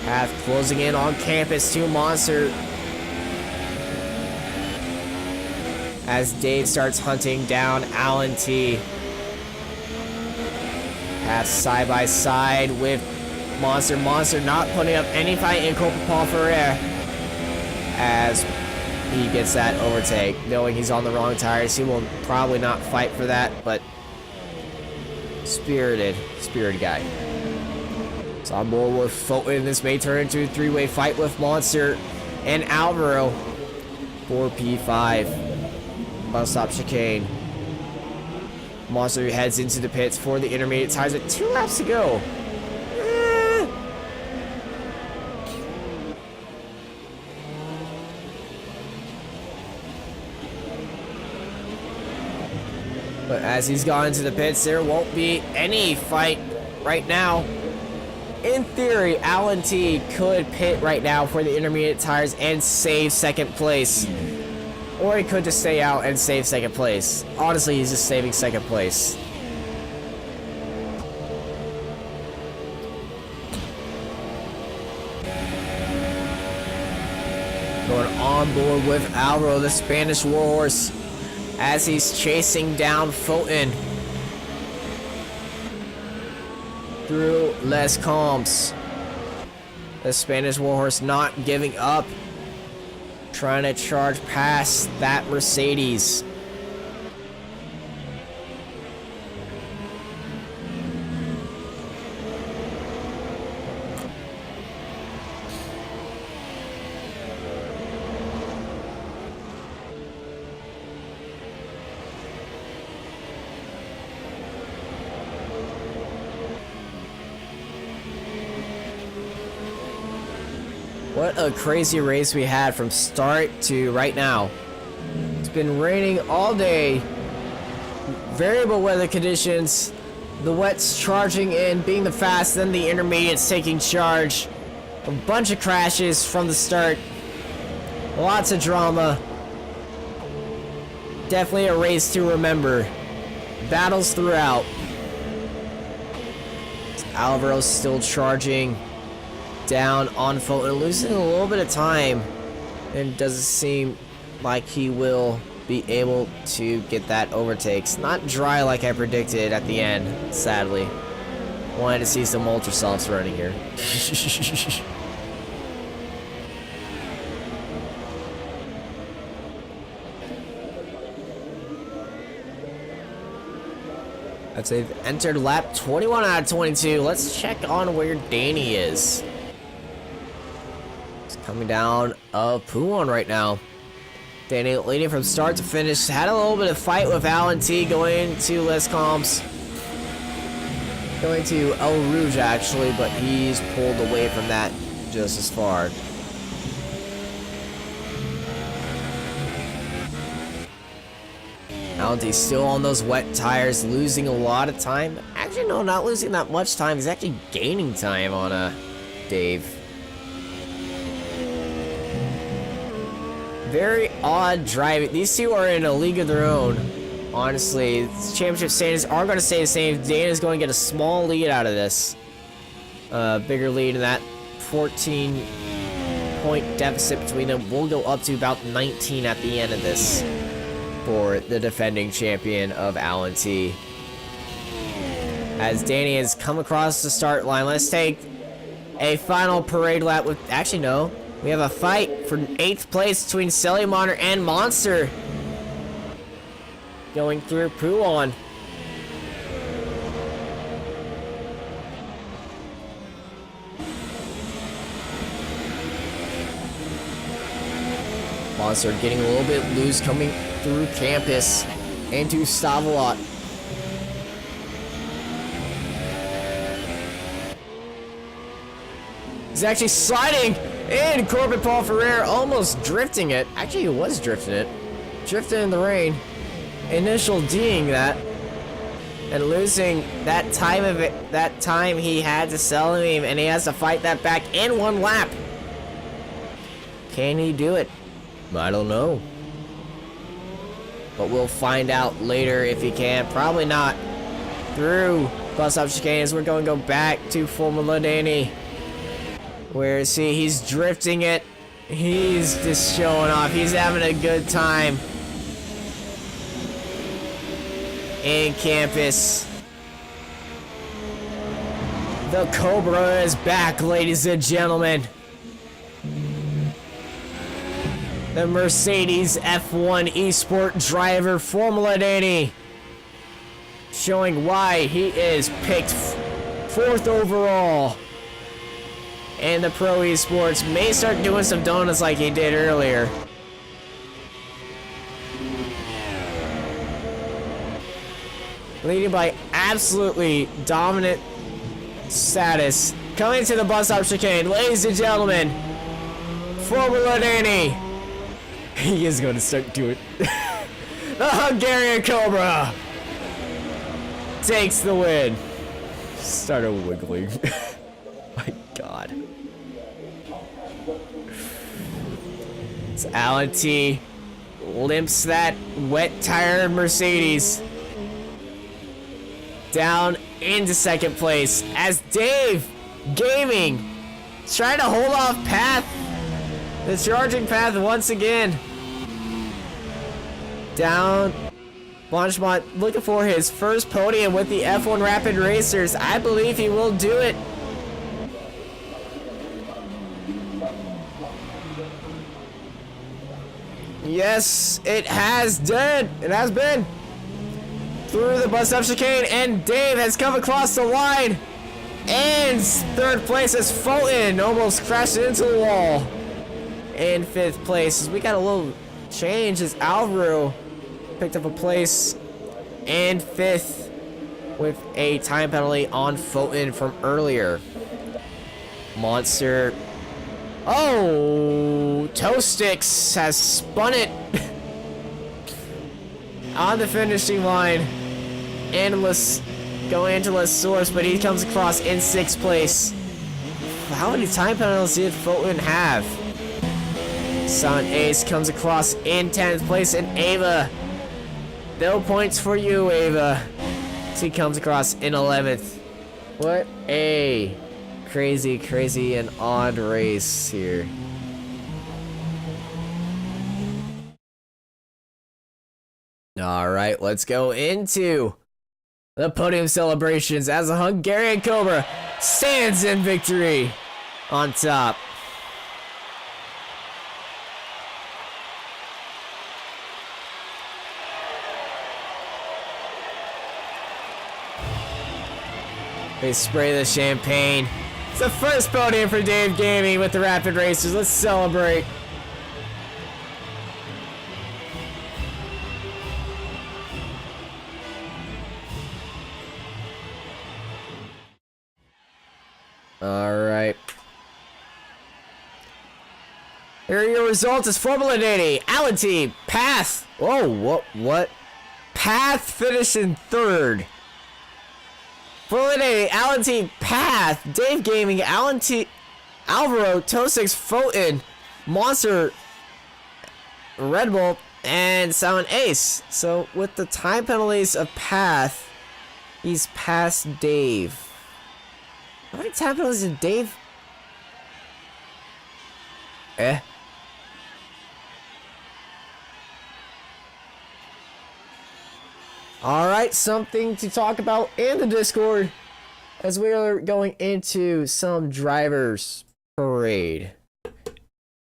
Path closing in on campus to Monster as Dave starts hunting down Alan T. Path side by side with Monster. Monster not putting up any fight in Copa Paul Ferrer as he gets that overtake, knowing he's on the wrong tires. He will probably not fight for that, but spirited guy. It's on board with Fulton. This may turn into a 3-way fight with Monster and Alvaro for P5. Bus stop chicane. Monster heads into the pits for the intermediate tires with 2 laps to go. But as he's gone into the pits, there won't be any fight right now. In theory, Alan T could pit right now for the intermediate tires and save 2nd place. Or he could just stay out and save 2nd place. Honestly, he's just saving 2nd place. Going on board with Alvaro, the Spanish warhorse. as he's chasing down Fulton through Les Combs. The Spanish Warhorse not giving up, trying to charge past that Mercedes. What a crazy race we had from start to right now. It's been raining all day, variable weather conditions, the wets charging in, being the fast, then the intermediates taking charge, a bunch of crashes from the start, lots of drama. Definitely a race to remember. Battles throughout. Alvaro's still charging down on Fulton, losing a little bit of time, and doesn't seem like he will be able to get that overtake. It's not dry like I predicted at the end, sadly. Wanted to see some ultra softs running here. I'd say they've entered lap 21 out of 22. Let's check on where Danny is. Coming down of Pouon right now. Danny leading from start to finish. Had a little bit of fight with Alan T going to Les Combs. Going to El Rouge actually, but he's pulled away from that just as far. Alan T still on those wet tires, losing a lot of time. Actually, no, not losing that much time. He's actually gaining time on Dave. Very odd driving. These two are in a league of their own. Honestly, championship standings are going to stay the same. Dana's going to get a small lead out of this. Bigger lead in that 14-point deficit between them will go up to about 19 at the end of this for the defending champion of Allen T. As Danny has come across the start line, let's take a final parade lap with... Actually, no. We have a fight for 8th place between Selly and Monster. Going through Pouon. Monster getting a little bit loose coming through campus into Stavelot. He's actually sliding in. Corbin Paul Ferrer almost drifting it. Actually, he was drifting it. Drifting in the rain. Initial D'ing that. And losing that time of it. That time he had to sell him, and he has to fight that back in one lap. Can he do it? I don't know. But we'll find out later if he can. Probably not. Through bus stop chicanes, we're going to go back to Formula Danny. Where is he? He's drifting it. He's just showing off. He's having a good time. In campus. The Cobra is back, ladies and gentlemen. The Mercedes F1 Esport driver, Formula Danny. Showing why he is picked 4th overall. And the Pro Esports may start doing some donuts like he did earlier. Leading by absolutely dominant status. Coming to the bus stop chicane, ladies and gentlemen, Formula Danny. He is going to start doing the Hungarian Cobra takes the win. Started wiggling. My God. It's Alan T. Limps that wet tire Mercedes down into 2nd place as Dave Gaming is trying to hold off Path, the charging Path once again. down. Blanchemont looking for his first podium with the F1 Rapid Racers. I believe he will do it. Yes, it has done. It has been. Through the bus up chicane, and Dave has come across the line. And third place is Fulton, almost crashed into the wall. In fifth place, we got a little change as Alvaro picked up a place in fifth with a time penalty on Fulton from earlier. Monster. Oh, Toe Sticks has spun it on the finishing line. Analyst going into the source, but he comes across in sixth place. How many time penalties did Fulton have? Silent Ace comes across in 10th place, and Ava. No points for you, Ava. She comes across in 11th. What a crazy and odd race here. All right, let's go into the podium celebrations as the Hungarian Cobra stands in victory on top. They spray the champagne. It's the first podium for Dave Gaming with the Rapid Racers. Let's celebrate. All right. Here are your results as Formula Danny, Allen Team, Path. Whoa, what? Path finished in third. Formula Danny, Allen Team, Path, Dave Gaming, Allen Team, Alvaro, Tosix, Fulton, Monster, Red Bull, and Silent Ace. So with the time penalties of Path, he's past Dave. How many time penalties did Dave? Alright, something to talk about in the Discord as we are going into some drivers parade.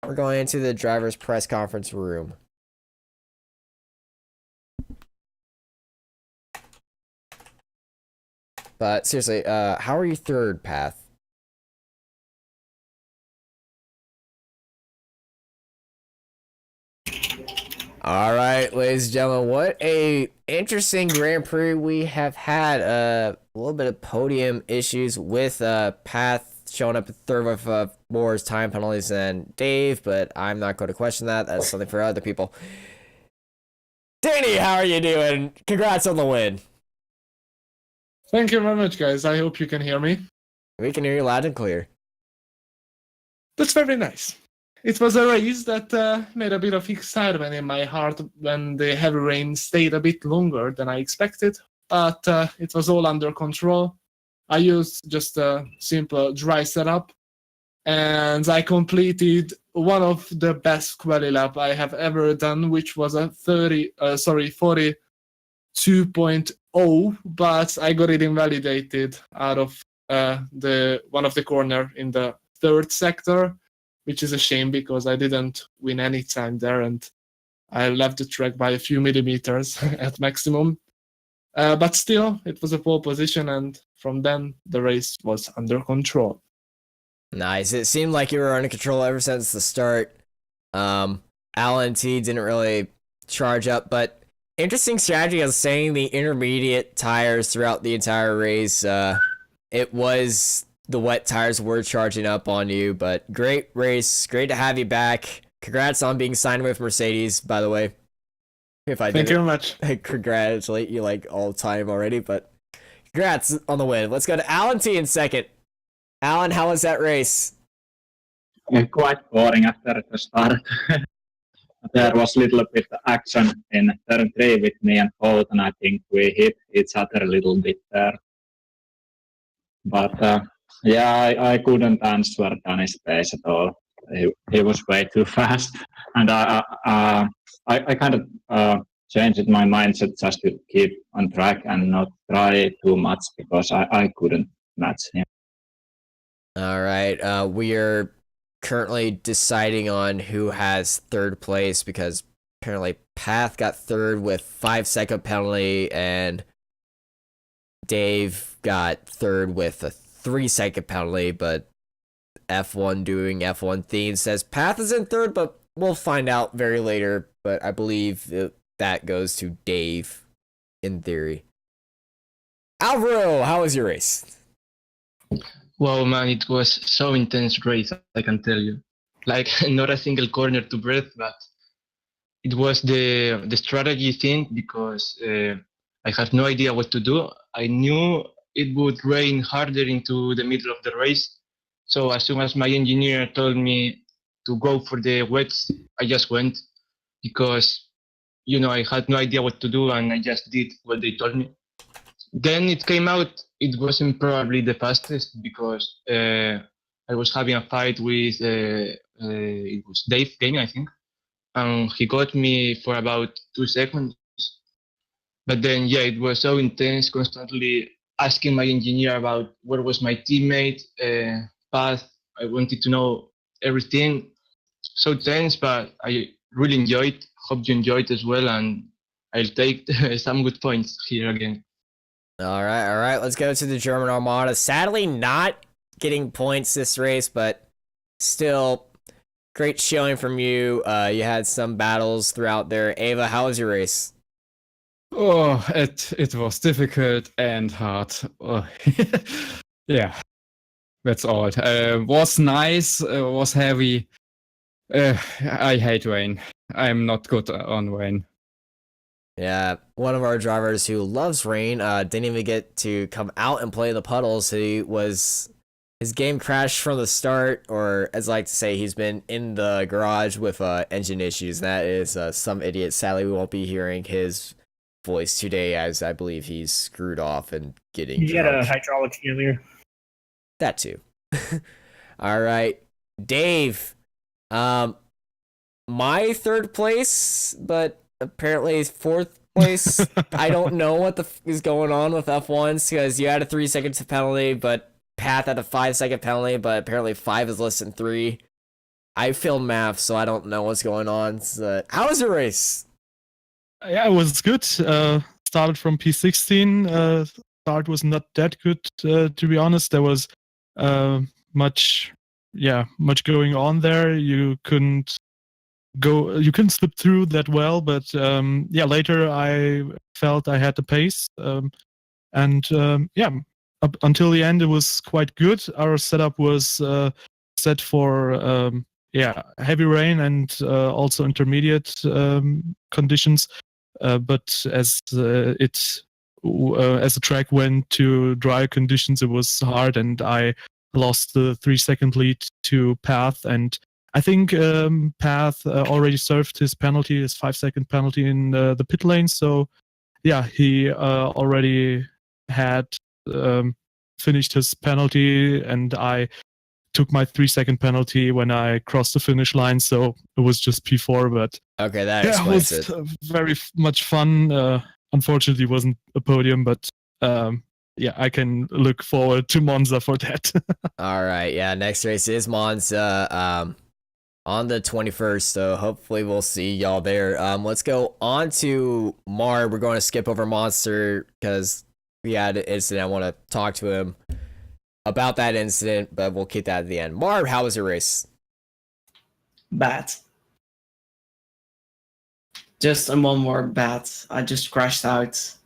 We're going into the drivers press conference room. But seriously, how are you third, Path? All right, ladies and gentlemen, what a interesting Grand Prix we have had. A little bit of podium issues with Path showing up at third with more time penalties than Dave, but I'm not going to question that. That's something for other people. Danny, how are you doing? Congrats on the win. Thank you very much, guys. I hope you can hear me. We can hear you loud and clear. That's very nice. It was a race that made a bit of excitement in my heart when the heavy rain stayed a bit longer than I expected, but it was all under control. I used just a simple dry setup, and I completed one of the best quali lap I have ever done, which was a 42.0, but I got it invalidated out of the one of the corner in the third sector, which is a shame because I didn't win any time there and I left the track by a few millimeters at maximum. But still, it was a pole position, and from then the race was under control. Nice. It seemed like you were under control ever since the start. Alan T didn't really charge up, but interesting strategy of staying the intermediate tires throughout the entire race. It was the wet tires were charging up on you, but great race. Great to have you back. Congrats on being signed with Mercedes, by the way. If I Thank you didn't very much. congratulate you like all the time already, but congrats on the win. Let's go to Alan T in second. Alan, how was that race? Quite boring after the start. There was a little bit of action in turn 3 with me and Holt, and I think we hit each other a little bit there. But yeah, I couldn't answer Danny's pace at all. He was way too fast, and I kind of changed my mindset just to keep on track and not try too much because I couldn't match him. All right. We are currently deciding on who has third place because apparently Path got third with 5-second penalty and Dave got third with a 3-second penalty, but F1 doing F1 theme says Path is in third, but we'll find out very later. But I believe that goes to Dave in theory. Alvaro, how was your race? Wow, man, it was so intense race, I can tell you. Like, not a single corner to breathe, but it was the strategy thing because I had no idea what to do. I knew it would rain harder into the middle of the race. So as soon as my engineer told me to go for the wets, I just went because, I had no idea what to do and I just did what they told me. Then it came out, it wasn't probably the fastest because I was having a fight with, it was Dave Kane, I think. And he got me for about 2 seconds. But then, it was so intense, constantly asking my engineer about where was my teammate, path. I wanted to know everything. So tense, but I really enjoyed. Hope you enjoyed as well, and I'll take some good points here again. All right. Let's go to the German Armada. Sadly, not getting points this race, but still great showing from you. You had some battles throughout there. Ava, how was your race? Oh, it was difficult and hard. Oh. Yeah, that's all. Was nice, was heavy. I hate rain. I'm not good on rain. Yeah, one of our drivers who loves rain didn't even get to come out and play in the puddles. His game crashed from the start, or as I like to say, he's been in the garage with engine issues. That is some idiot. Sadly, we won't be hearing his voice today, as I believe he's screwed off and getting. You get a hydraulic failure. That too. All right, Dave. My third place, but apparently fourth place. I don't know what is going on with F1s because you had a 3-second penalty, but Path had a 5-second penalty, but apparently 5 is less than 3. I failed math, so I don't know what's going on. So, how was your race? Yeah, it was good. Started from P16. Start was not that good, to be honest. There was much going on there. You couldn't slip through that well, but later I felt I had the pace, up until the end it was quite good. Our setup was set for heavy rain and also intermediate conditions, but as the track went to dry conditions, it was hard, and I lost the 3-second lead to Path, and I think Path already served his penalty, his 5-second penalty in the pit lane. So, he already had finished his penalty, and I took my 3-second penalty when I crossed the finish line. So it was just P4, but okay, that explains it was very much fun. Unfortunately, it wasn't a podium, but I can look forward to Monza for that. All right, next race is Monza. On the 21st, so hopefully we'll see y'all there. Let's go on to Mar. We're going to skip over Monster because we had an incident. I want to talk to him about that incident, but we'll keep that at the end. Mar, how was your race? Bad. Just one more bad. I just crashed out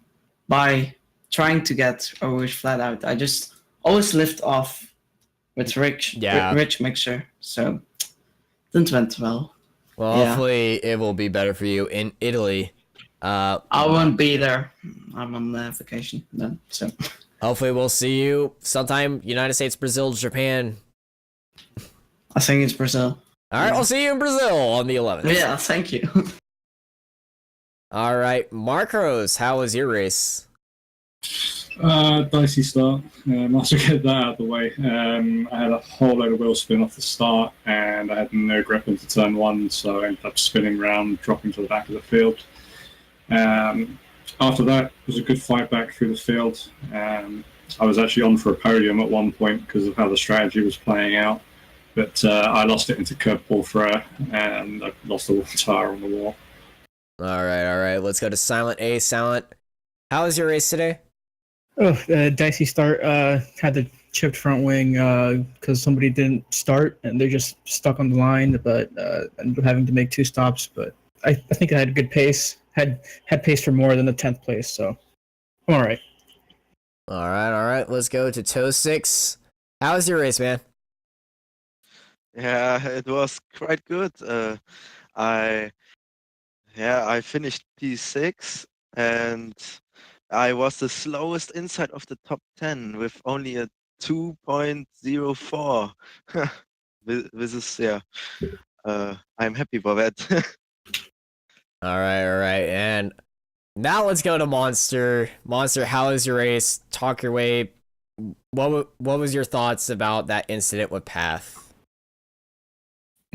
by trying to get a rouge flat out. I just always lift off with rich mixture, so didn't went well. Well, hopefully it will be better for you in Italy. I won't be there. I'm on vacation then, so hopefully we'll see you sometime. United States, Brazil, Japan. I think it's Brazil. All right, I'll see you in Brazil on the 11th. Yeah, thank you. All right, Marcos, how was your race? Dicey start. After get that out of the way, I had a whole load of wheel spin off the start, and I had no grip into turn 1, so I ended up spinning around, dropping to the back of the field. After that, it was a good fight back through the field. I was actually on for a podium at one point because of how the strategy was playing out, but I lost it into curveball thrower and I lost the tire on the wall. All right. Let's go to Silent A. Silent, how was your race today? Oh, dicey start. Had the chipped front wing because somebody didn't start and they're just stuck on the line. But ended up having to make 2 stops. But I think I had a good pace. Had pace for more than the 10th place. So I'm all right. All right. Let's go to Toe 6. How was your race, man? Yeah, it was quite good. I finished P6 and I was the slowest inside of the top 10 with only a 2.04. This is I'm happy for that. All right. And now let's go to Monster. Monster, how was your race? Talk your way. What was your thoughts about that incident with Path?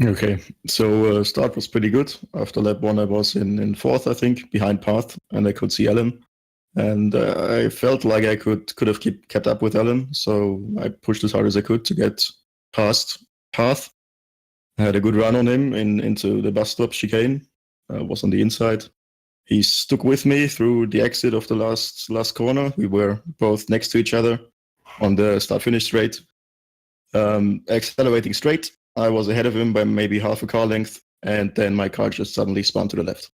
Okay, so start was pretty good. After lap 1, I was in 4th, I think, behind Path, and I could see Alan. And I felt like I could have kept up with Alan, so I pushed as hard as I could to get past Path. I had a good run on him into the bus stop chicane. Was on the inside. He stuck with me through the exit of the last corner. We were both next to each other on the start-finish straight. Accelerating straight, I was ahead of him by maybe half a car length, and then my car just suddenly spun to the left.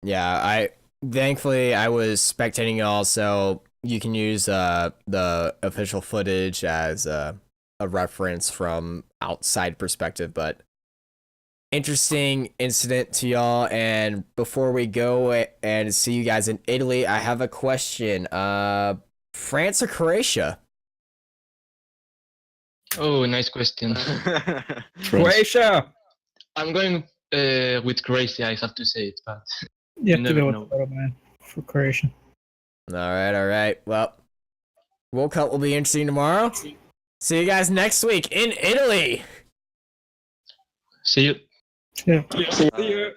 Yeah, thankfully I was spectating y'all, so you can use the official footage as a reference from outside perspective, but interesting incident to y'all. And before we go and see you guys in Italy, I have a question. France or Croatia? Oh, nice question. Croatia! I'm going with Croatia, I have to say it, but You have to never go know. with Photo Man for Croatia. All right. Well, World Cup will be interesting tomorrow. See you guys next week in Italy. See you. Yeah. See you.